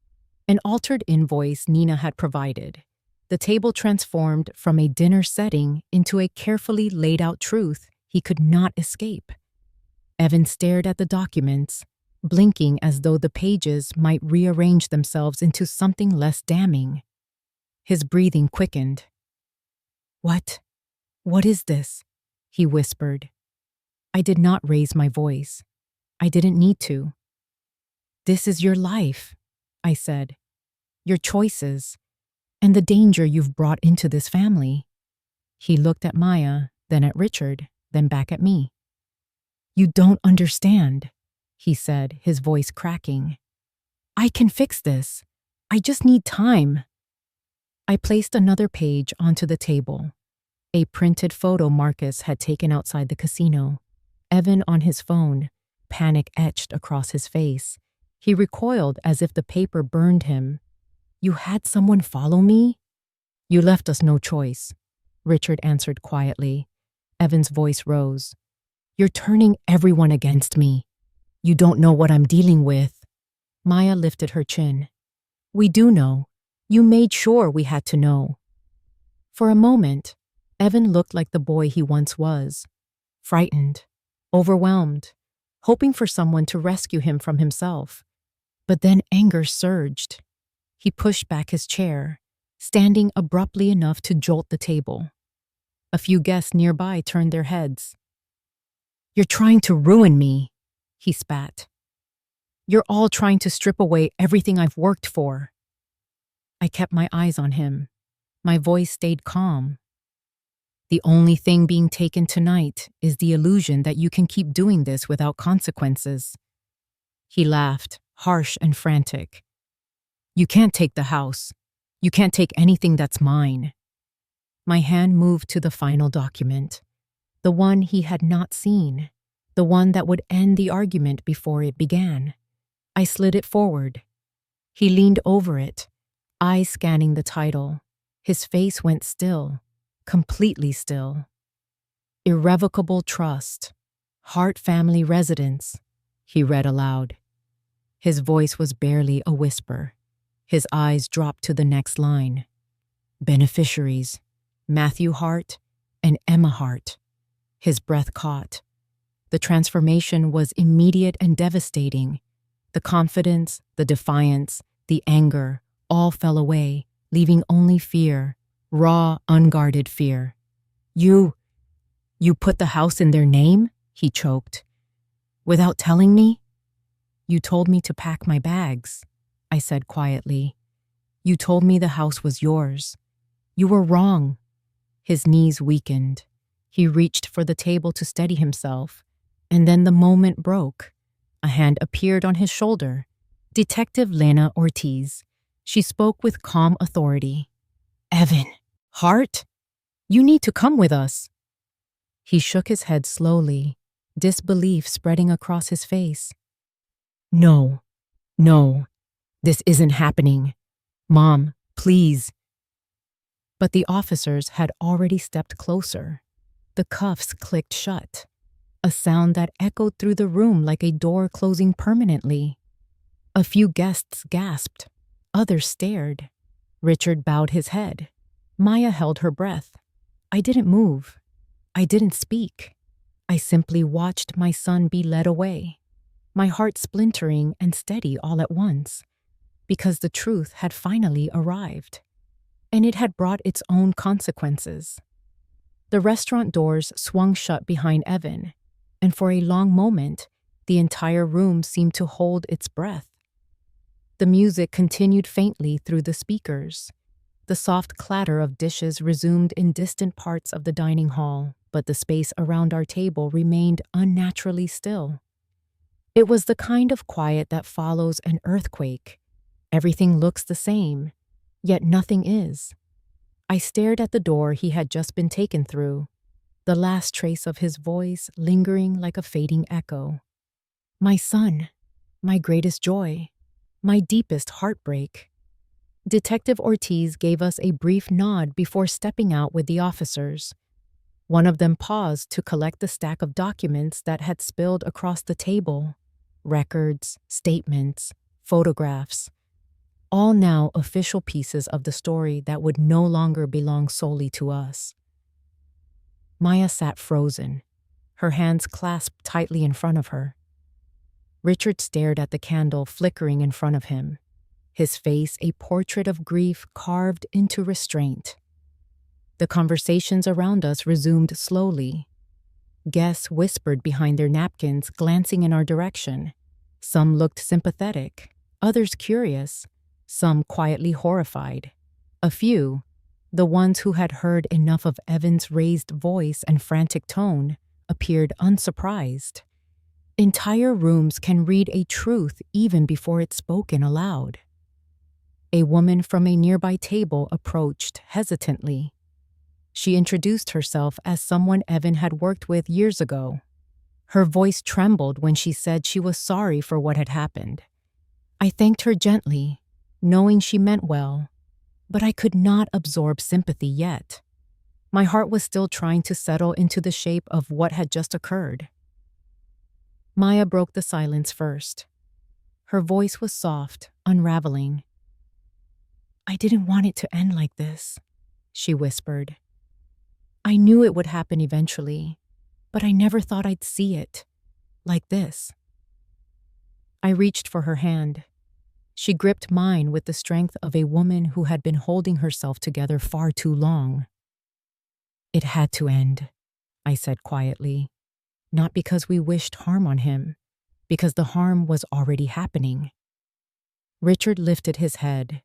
An altered invoice Nina had provided. The table transformed from a dinner setting into a carefully laid out truth he could not escape. Evan stared at the documents, blinking as though the pages might rearrange themselves into something less damning. His breathing quickened. What is this?" he whispered. I did not raise my voice. I didn't need to. "This is your life," I said. "Your choices, and the danger you've brought into this family." He looked at Maya, then at Richard, then back at me. "You don't understand," he said, his voice cracking. "I can fix this. I just need time." I placed another page onto the table. A printed photo Marcus had taken outside the casino. Evan on his phone, panic etched across his face. He recoiled as if the paper burned him. You had someone follow me? You left us no choice, Richard answered quietly. Evan's voice rose. You're turning everyone against me. You don't know what I'm dealing with. Maya lifted her chin. We do know. You made sure we had to know. For a moment, Evan looked like the boy he once was. Frightened, overwhelmed, hoping for someone to rescue him from himself. But then anger surged. He pushed back his chair, standing abruptly enough to jolt the table. A few guests nearby turned their heads. You're trying to ruin me, he spat. You're all trying to strip away everything I've worked for. I kept my eyes on him. My voice stayed calm. The only thing being taken tonight is the illusion that you can keep doing this without consequences. He laughed, harsh and frantic. You can't take the house. You can't take anything that's mine. My hand moved to the final document, the one he had not seen, the one that would end the argument before it began. I slid it forward. He leaned over it, eyes scanning the title. His face went still, completely still. Irrevocable trust. Hart family residence, he read aloud. His voice was barely a whisper. His eyes dropped to the next line. Beneficiaries, Matthew Hart and Emma Hart. His breath caught. The transformation was immediate and devastating. The confidence, the defiance, the anger, all fell away, leaving only fear, raw, unguarded fear. You put the house in their name? He choked. Without telling me? You told me to pack my bags, I said quietly. You told me the house was yours. You were wrong. His knees weakened. He reached for the table to steady himself, and then the moment broke. A hand appeared on his shoulder. Detective Lena Ortiz. She spoke with calm authority. Evan, Hart, you need to come with us. He shook his head slowly, disbelief spreading across his face. No, this isn't happening. Mom, please. But the officers had already stepped closer. The cuffs clicked shut, a sound that echoed through the room like a door closing permanently. A few guests gasped. Others stared. Richard bowed his head. Maya held her breath. I didn't move. I didn't speak. I simply watched my son be led away, my heart splintering and steady all at once, because the truth had finally arrived. And it had brought its own consequences. The restaurant doors swung shut behind Evan, and for a long moment, the entire room seemed to hold its breath. The music continued faintly through the speakers. The soft clatter of dishes resumed in distant parts of the dining hall, but the space around our table remained unnaturally still. It was the kind of quiet that follows an earthquake. Everything looks the same, yet nothing is. I stared at the door he had just been taken through, the last trace of his voice lingering like a fading echo. My son, my greatest joy, my deepest heartbreak. Detective Ortiz gave us a brief nod before stepping out with the officers. One of them paused to collect the stack of documents that had spilled across the table. Records, statements, photographs. All now official pieces of the story that would no longer belong solely to us. Maya sat frozen, her hands clasped tightly in front of her. Richard stared at the candle flickering in front of him, his face a portrait of grief carved into restraint. The conversations around us resumed slowly. Guests whispered behind their napkins, glancing in our direction. Some looked sympathetic, others curious, some quietly horrified. A few, the ones who had heard enough of Evan's raised voice and frantic tone, appeared unsurprised. Entire rooms can read a truth even before it's spoken aloud. A woman from a nearby table approached hesitantly. She introduced herself as someone Evan had worked with years ago. Her voice trembled when she said she was sorry for what had happened. I thanked her gently, knowing she meant well, but I could not absorb sympathy yet. My heart was still trying to settle into the shape of what had just occurred. Maya broke the silence first. Her voice was soft, unraveling. "I didn't want it to end like this," she whispered. "I knew it would happen eventually, but I never thought I'd see it like this." I reached for her hand. She gripped mine with the strength of a woman who had been holding herself together far too long. "It had to end," I said quietly, "not because we wished harm on him, because the harm was already happening." Richard lifted his head,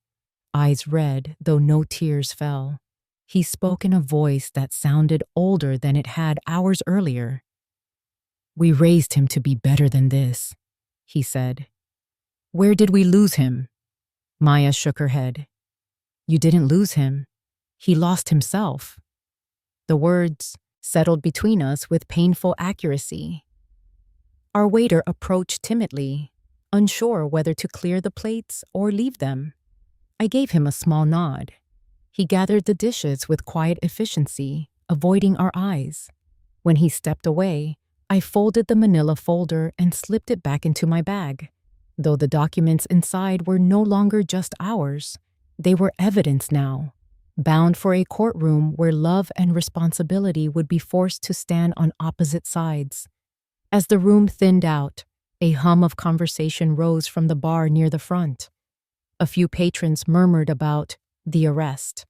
eyes red though no tears fell. He spoke in a voice that sounded older than it had hours earlier. "We raised him to be better than this," he said. "Where did we lose him?" Maya shook her head. "You didn't lose him. He lost himself." The words settled between us with painful accuracy. Our waiter approached timidly, unsure whether to clear the plates or leave them. I gave him a small nod. He gathered the dishes with quiet efficiency, avoiding our eyes. When he stepped away, I folded the manila folder and slipped it back into my bag. Though the documents inside were no longer just ours, they were evidence now, bound for a courtroom where love and responsibility would be forced to stand on opposite sides. As the room thinned out, a hum of conversation rose from the bar near the front. A few patrons murmured about the arrest.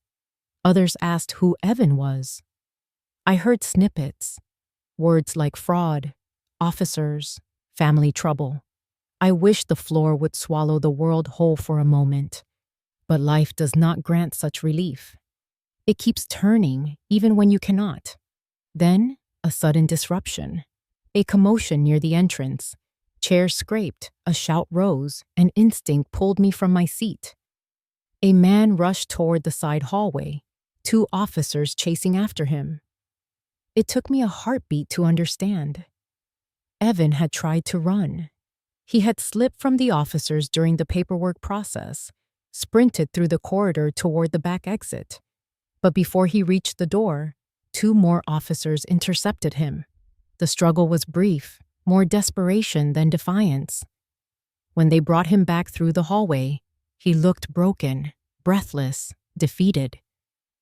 Others asked who Evan was. I heard snippets, words like fraud, officers, family trouble. I wished the floor would swallow the world whole for a moment. But life does not grant such relief. It keeps turning even when you cannot. Then, a sudden disruption. A commotion near the entrance. Chairs scraped, a shout rose, and instinct pulled me from my seat. A man rushed toward the side hallway, 2 officers chasing after him. It took me a heartbeat to understand. Evan had tried to run. He had slipped from the officers during the paperwork process, sprinted through the corridor toward the back exit. But before he reached the door, 2 more officers intercepted him. The struggle was brief, more desperation than defiance. When they brought him back through the hallway, he looked broken, breathless, defeated.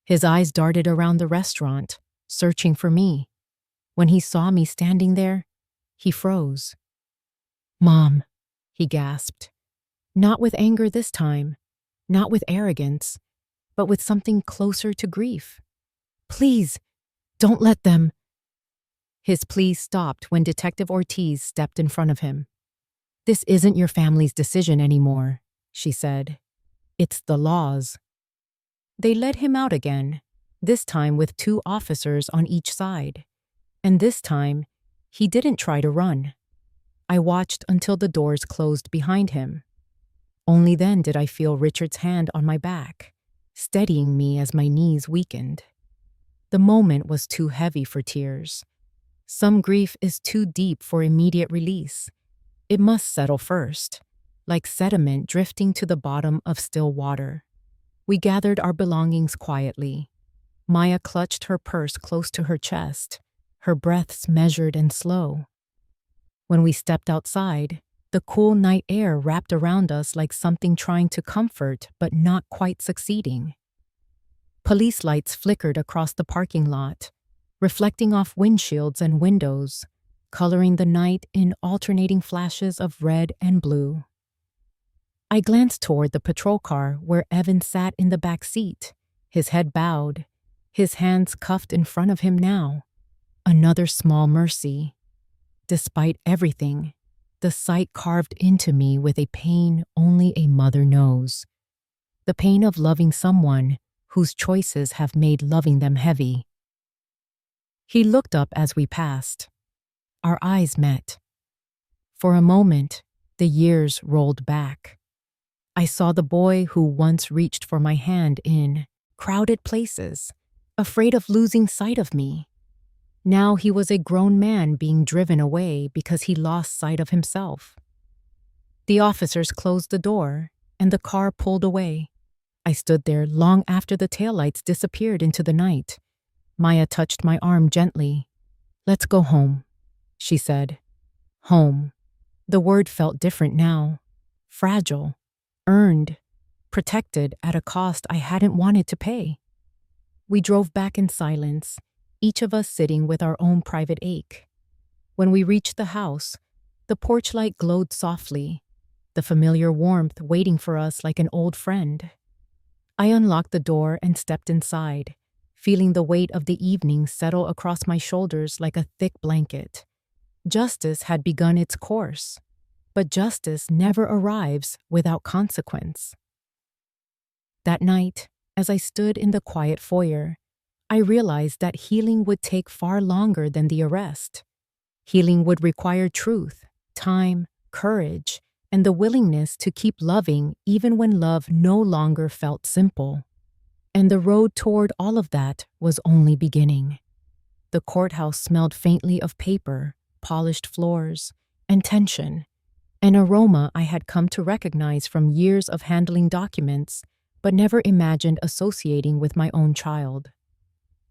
His eyes darted around the restaurant, searching for me. When he saw me standing there, he froze. "Mom," he gasped. Not with anger this time, not with arrogance, but with something closer to grief. "Please, don't let them." His plea stopped when Detective Ortiz stepped in front of him. "This isn't your family's decision anymore," she said. "It's the law's." They led him out again, this time with 2 officers on each side. And this time, he didn't try to run. I watched until the doors closed behind him. Only then did I feel Richard's hand on my back, steadying me as my knees weakened. The moment was too heavy for tears. Some grief is too deep for immediate release. It must settle first, like sediment drifting to the bottom of still water. We gathered our belongings quietly. Maya clutched her purse close to her chest, her breaths measured and slow. When we stepped outside, the cool night air wrapped around us like something trying to comfort but not quite succeeding. Police lights flickered across the parking lot, reflecting off windshields and windows, coloring the night in alternating flashes of red and blue. I glanced toward the patrol car where Evan sat in the back seat, his head bowed, his hands cuffed in front of him now. Another small mercy. Despite everything, the sight carved into me with a pain only a mother knows. The pain of loving someone whose choices have made loving them heavy. He looked up as we passed. Our eyes met. For a moment, the years rolled back. I saw the boy who once reached for my hand in crowded places, afraid of losing sight of me. Now he was a grown man being driven away because he lost sight of himself. The officers closed the door, and the car pulled away. I stood there long after the taillights disappeared into the night. Maya touched my arm gently. "Let's go home," she said. Home. The word felt different now. Fragile. Earned. Protected at a cost I hadn't wanted to pay. We drove back in silence, each of us sitting with our own private ache. When we reached the house, the porch light glowed softly, the familiar warmth waiting for us like an old friend. I unlocked the door and stepped inside, feeling the weight of the evening settle across my shoulders like a thick blanket. Justice had begun its course, but justice never arrives without consequence. That night, as I stood in the quiet foyer, I realized that healing would take far longer than the arrest. Healing would require truth, time, courage, and the willingness to keep loving even when love no longer felt simple. And the road toward all of that was only beginning. The courthouse smelled faintly of paper, polished floors, and tension, an aroma I had come to recognize from years of handling documents, but never imagined associating with my own child.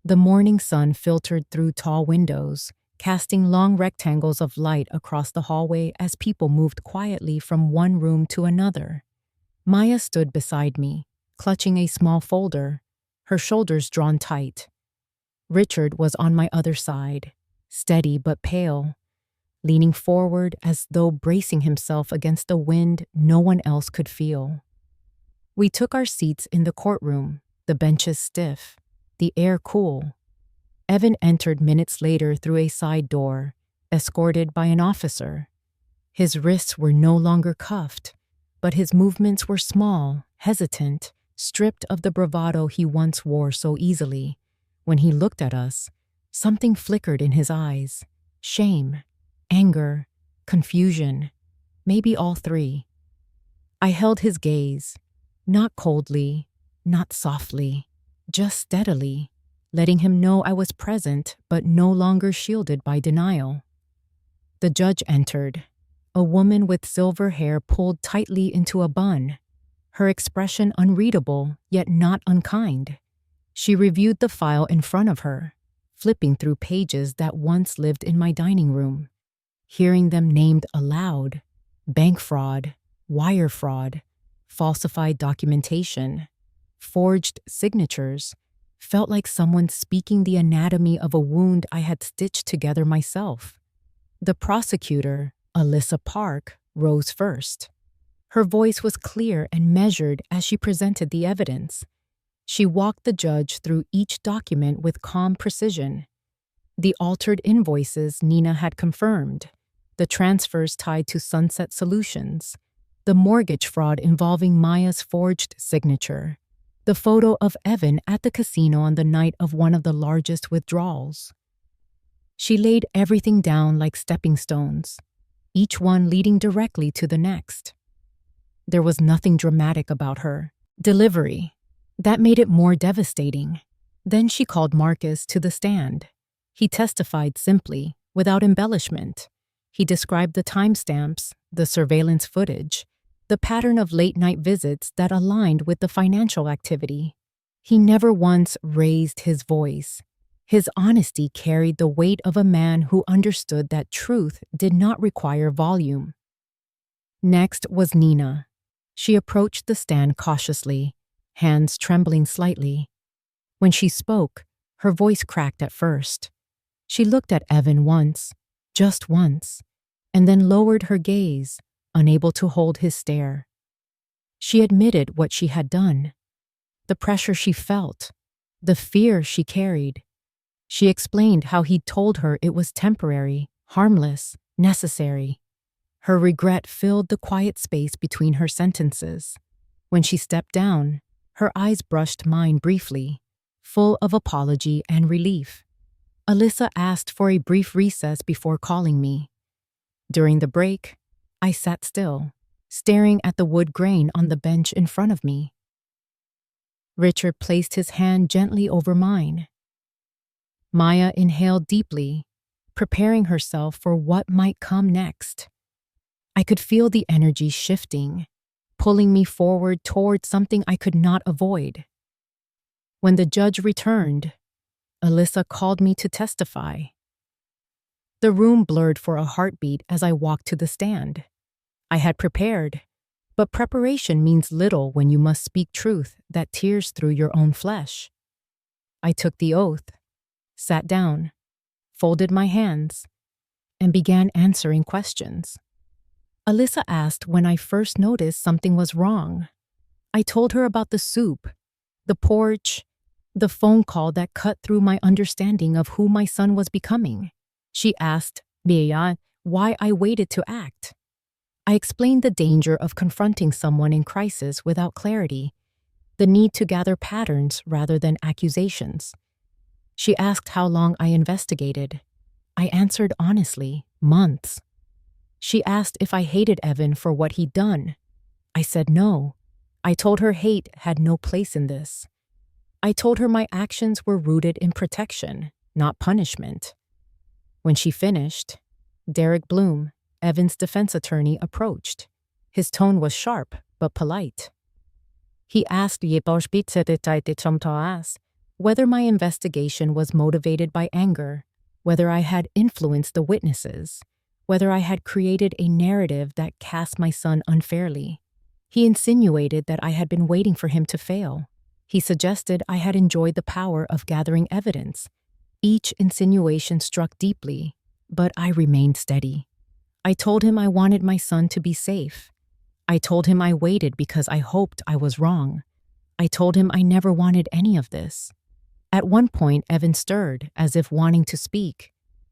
The morning sun filtered through tall windows, casting long rectangles of light across the hallway as people moved quietly from one room to another. Maya stood beside me, clutching a small folder, her shoulders drawn tight. Richard was on my other side, steady but pale, leaning forward as though bracing himself against a wind no one else could feel. We took our seats in the courtroom, the benches stiff, the air cool. Evan entered minutes later through a side door, escorted by an officer. His wrists were no longer cuffed, but his movements were small, hesitant, stripped of the bravado he once wore so easily. When he looked at us, something flickered in his eyes. Shame, anger, confusion, maybe all three. I held his gaze, not coldly, not softly, just steadily, letting him know I was present but no longer shielded by denial. The judge entered, a woman with silver hair pulled tightly into a bun, her expression unreadable yet not unkind. She reviewed the file in front of her, flipping through pages that once lived in my dining room. Hearing them named aloud: bank fraud, wire fraud, falsified documentation, forged signatures, felt like someone speaking the anatomy of a wound I had stitched together myself. The prosecutor, Alyssa Park, rose first. Her voice was clear and measured as she presented the evidence. She walked the judge through each document with calm precision. The altered invoices Nina had confirmed, the transfers tied to Sunset Solutions, the mortgage fraud involving Maya's forged signature, the photo of Evan at the casino on the night of one of the largest withdrawals. She laid everything down like stepping stones, each one leading directly to the next. There was nothing dramatic about her delivery. That made it more devastating. Then she called Marcus to the stand. He testified simply, without embellishment. He described the timestamps, the surveillance footage, the pattern of late-night visits that aligned with the financial activity. He never once raised his voice. His honesty carried the weight of a man who understood that truth did not require volume. Next was Nina. She approached the stand cautiously, hands trembling slightly. When she spoke, her voice cracked at first. She looked at Evan once, just once, and then lowered her gaze, unable to hold his stare. She admitted what she had done, the pressure she felt, the fear she carried. She explained how he'd told her it was temporary, harmless, necessary. Her regret filled the quiet space between her sentences. When she stepped down, her eyes brushed mine briefly, full of apology and relief. Alyssa asked for a brief recess before calling me. During the break, I sat still, staring at the wood grain on the bench in front of me. Richard placed his hand gently over mine. Maya inhaled deeply, preparing herself for what might come next. I could feel the energy shifting, pulling me forward toward something I could not avoid. When the judge returned, Alyssa called me to testify. The room blurred for a heartbeat as I walked to the stand. I had prepared, but preparation means little when you must speak truth that tears through your own flesh. I took the oath, sat down, folded my hands, and began answering questions. Alyssa asked when I first noticed something was wrong. I told her about the soup, the porch, the phone call that cut through my understanding of who my son was becoming. She asked, Bea, why I waited to act. I explained the danger of confronting someone in crisis without clarity, the need to gather patterns rather than accusations. She asked how long I investigated. I answered honestly, months. She asked if I hated Evan for what he'd done. I said no. I told her hate had no place in this. I told her my actions were rooted in protection, not punishment. When she finished, Derek Bloom, Evan's defense attorney, approached. His tone was sharp but polite. He asked whether my investigation was motivated by anger, whether I had influenced the witnesses, whether I had created a narrative that cast my son unfairly. He insinuated that I had been waiting for him to fail. He suggested I had enjoyed the power of gathering evidence. Each insinuation struck deeply, but I remained steady. I told him I wanted my son to be safe. I told him I waited because I hoped I was wrong. I told him I never wanted any of this. At one point, Evan stirred, as if wanting to speak.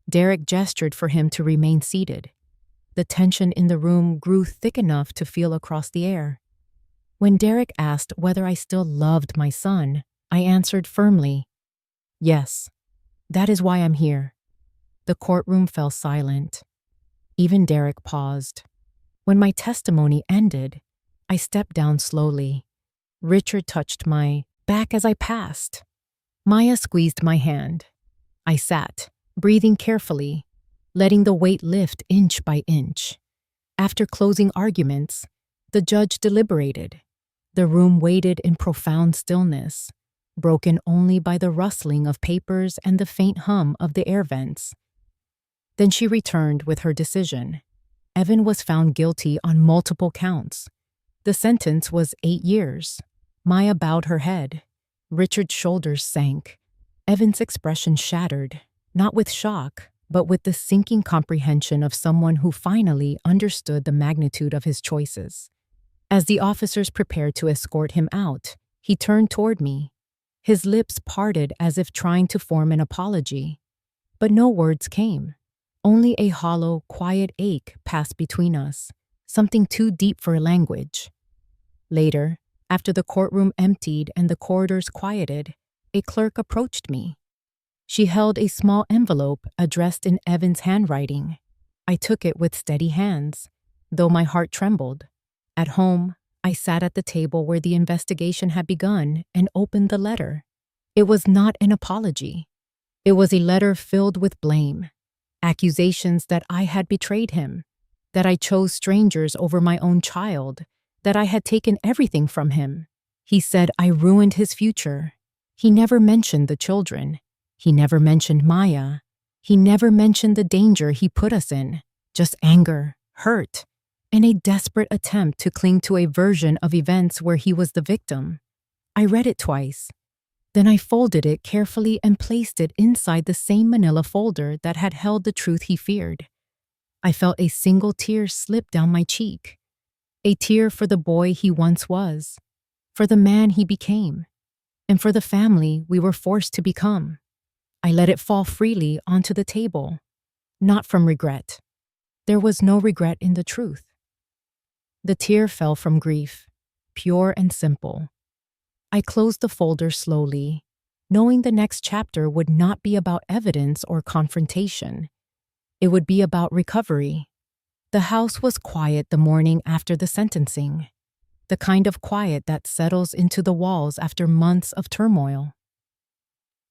Derek gestured for him to remain seated. The tension in the room grew thick enough to feel across the air. When Derek asked whether I still loved my son, I answered firmly, yes, that is why I'm here. The courtroom fell silent. Even Derek paused. When my testimony ended, I stepped down slowly. Richard touched my back as I passed. Maya squeezed my hand. I sat, breathing carefully, letting the weight lift inch by inch. After closing arguments, the judge deliberated. The room waited in profound stillness, broken only by the rustling of papers and the faint hum of the air vents. Then she returned with her decision. Evan was found guilty on multiple counts. The sentence was 8 years. Maya bowed her head. Richard's shoulders sank. Evan's expression shattered, not with shock, but with the sinking comprehension of someone who finally understood the magnitude of his choices. As the officers prepared to escort him out, he turned toward me. His lips parted as if trying to form an apology. But no words came. Only a hollow, quiet ache passed between us, something too deep for language. Later, after the courtroom emptied and the corridors quieted, a clerk approached me. She held a small envelope addressed in Evan's handwriting. I took it with steady hands, though my heart trembled. At home, I sat at the table where the investigation had begun and opened the letter. It was not an apology. It was a letter filled with blame, accusations that I had betrayed him, that I chose strangers over my own child, that I had taken everything from him. He said I ruined his future. He never mentioned the children. He never mentioned Maya. He never mentioned the danger he put us in, just anger, hurt, and a desperate attempt to cling to a version of events where he was the victim. I read it twice. Then I folded it carefully and placed it inside the same manila folder that had held the truth he feared. I felt a single tear slip down my cheek. A tear for the boy he once was, for the man he became, and for the family we were forced to become. I let it fall freely onto the table, not from regret. There was no regret in the truth. The tear fell from grief, pure and simple. I closed the folder slowly, knowing the next chapter would not be about evidence or confrontation. It would be about recovery. The house was quiet the morning after the sentencing, the kind of quiet that settles into the walls after months of turmoil.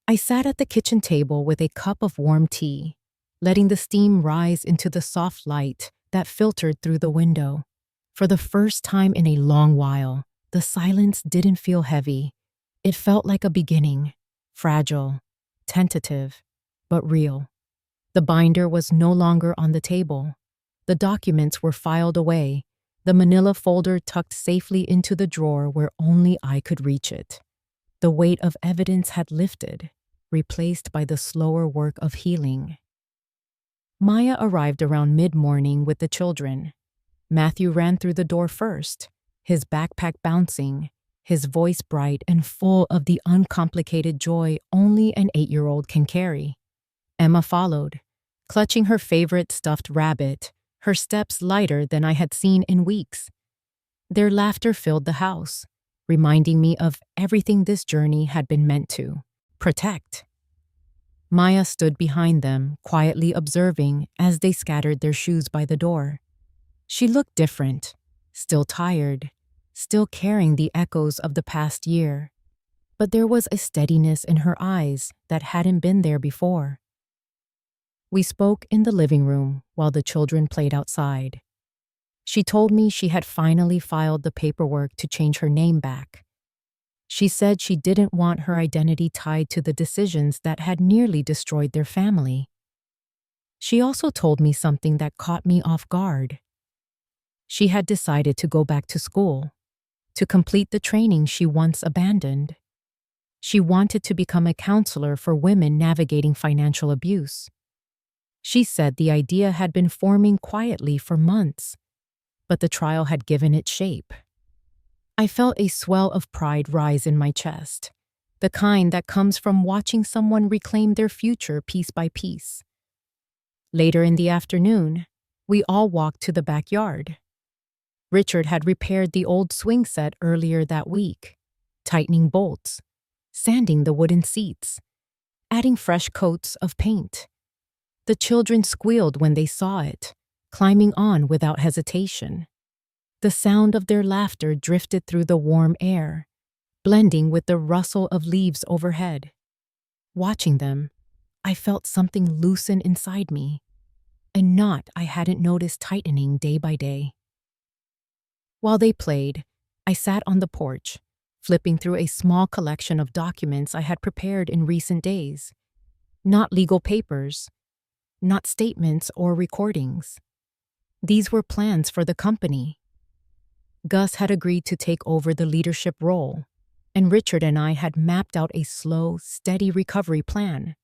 I sat at the kitchen table with a cup of warm tea, letting the steam rise into the soft light that filtered through the window. For the first time in a long while, the silence didn't feel heavy. It felt like a beginning, fragile, tentative, but real. The binder was no longer on the table. The documents were filed away, the manila folder tucked safely into the drawer where only I could reach it. The weight of evidence had lifted, replaced by the slower work of healing. Maya arrived around mid-morning with the children. Matthew ran through the door first, his backpack bouncing, his voice bright and full of the uncomplicated joy only an 8-year-old can carry. Emma followed, clutching her favorite stuffed rabbit, her steps lighter than I had seen in weeks. Their laughter filled the house, reminding me of everything this journey had been meant to protect. Maya stood behind them, quietly observing as they scattered their shoes by the door. She looked different, still tired, still carrying the echoes of the past year. But there was a steadiness in her eyes that hadn't been there before. We spoke in the living room while the children played outside. She told me she had finally filed the paperwork to change her name back. She said she didn't want her identity tied to the decisions that had nearly destroyed their family. She also told me something that caught me off guard. She had decided to go back to school, to complete the training she once abandoned. She wanted to become a counselor for women navigating financial abuse. She said the idea had been forming quietly for months, but the trial had given it shape. I felt a swell of pride rise in my chest, the kind that comes from watching someone reclaim their future piece by piece. Later in the afternoon, we all walked to the backyard. Richard had repaired the old swing set earlier that week, tightening bolts, sanding the wooden seats, adding fresh coats of paint. The children squealed when they saw it, climbing on without hesitation. The sound of their laughter drifted through the warm air, blending with the rustle of leaves overhead. Watching them, I felt something loosen inside me, a knot I hadn't noticed tightening day by day. While they played, I sat on the porch, flipping through a small collection of documents I had prepared in recent days. Not legal papers, not statements or recordings. These were plans for the company. Gus had agreed to take over the leadership role, and Richard and I had mapped out a slow, steady recovery plan,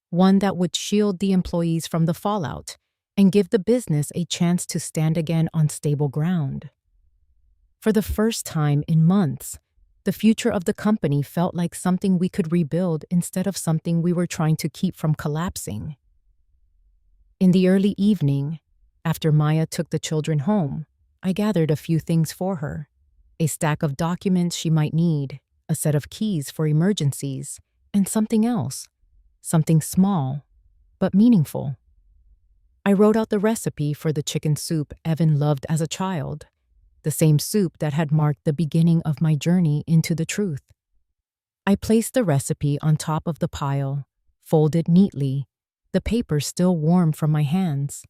one that would shield the employees from the fallout and give the business a chance to stand again on stable ground. For the first time in months, the future of the company felt like something we could rebuild instead of something we were trying to keep from collapsing. In the early evening, after Maya took the children home, I gathered a few things for her: a stack of documents she might need, a set of keys for emergencies, and something else, something small, but meaningful. I wrote out the recipe for the chicken soup Evan loved as a child, the same soup that had marked the beginning of my journey into the truth. I placed the recipe on top of the pile, folded neatly, the paper still warm from my hands.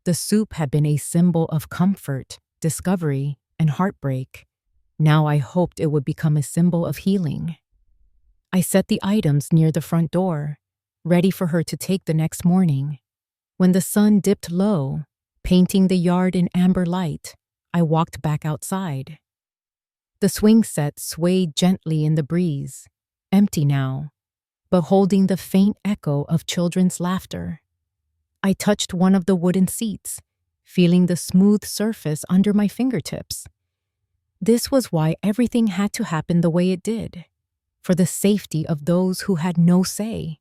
The soup had been a symbol of comfort, discovery, and heartbreak. Now I hoped it would become a symbol of healing. I set the items near the front door, ready for her to take the next morning. When the sun dipped low, painting the yard in amber light, I walked back outside. The swing set swayed gently in the breeze, empty now, but holding the faint echo of children's laughter. I touched one of the wooden seats, feeling the smooth surface under my fingertips. This was why everything had to happen the way it did, for the safety of those who had no say,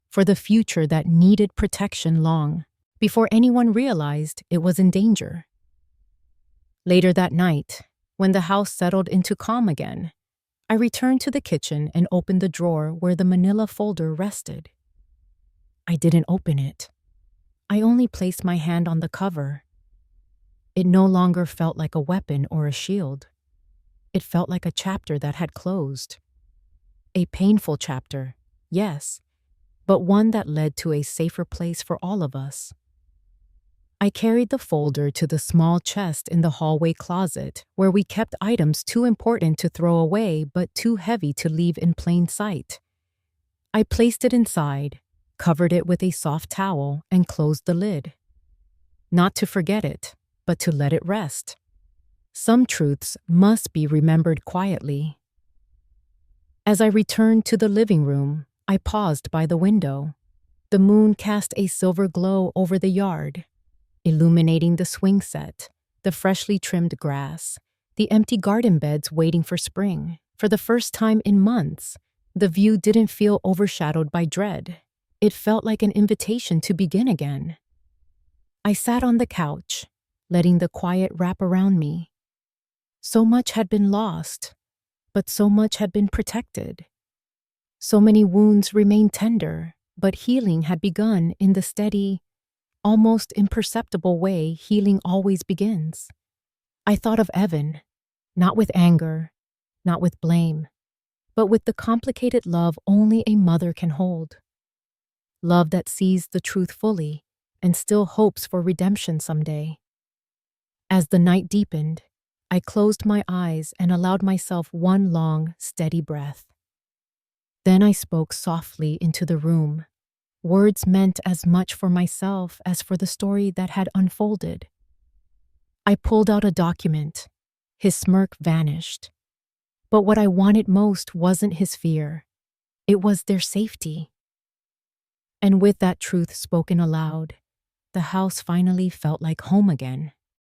for the future that needed protection long before anyone realized it was in danger. Later that night, when the house settled into calm again, I returned to the kitchen and opened the drawer where the manila folder rested. I didn't open it. I only placed my hand on the cover. It no longer felt like a weapon or a shield. It felt like a chapter that had closed. A painful chapter, yes, but one that led to a safer place for all of us. I carried the folder to the small chest in the hallway closet where we kept items too important to throw away but too heavy to leave in plain sight. I placed it inside, covered it with a soft towel, and closed the lid. Not to forget it, but to let it rest. Some truths must be remembered quietly. As I returned to the living room, I paused by the window. The moon cast a silver glow over the yard, illuminating the swing set, the freshly trimmed grass, the empty garden beds waiting for spring. For the first time in months, the view didn't feel overshadowed by dread. It felt like an invitation to begin again. I sat on the couch, letting the quiet wrap around me. So much had been lost, but so much had been protected. So many wounds remained tender, but healing had begun in the steady, almost imperceptible way healing always begins. I thought of Evan, not with anger, not with blame, but with the complicated love only a mother can hold. Love that sees the truth fully and still hopes for redemption someday. As the night deepened, I closed my eyes and allowed myself one long, steady breath. Then I spoke softly into the room, words meant as much for myself as for the story that had unfolded. I pulled out a document. His smirk vanished. But what I wanted most wasn't his fear. It was their safety. And with that truth spoken aloud, the house finally felt like home again.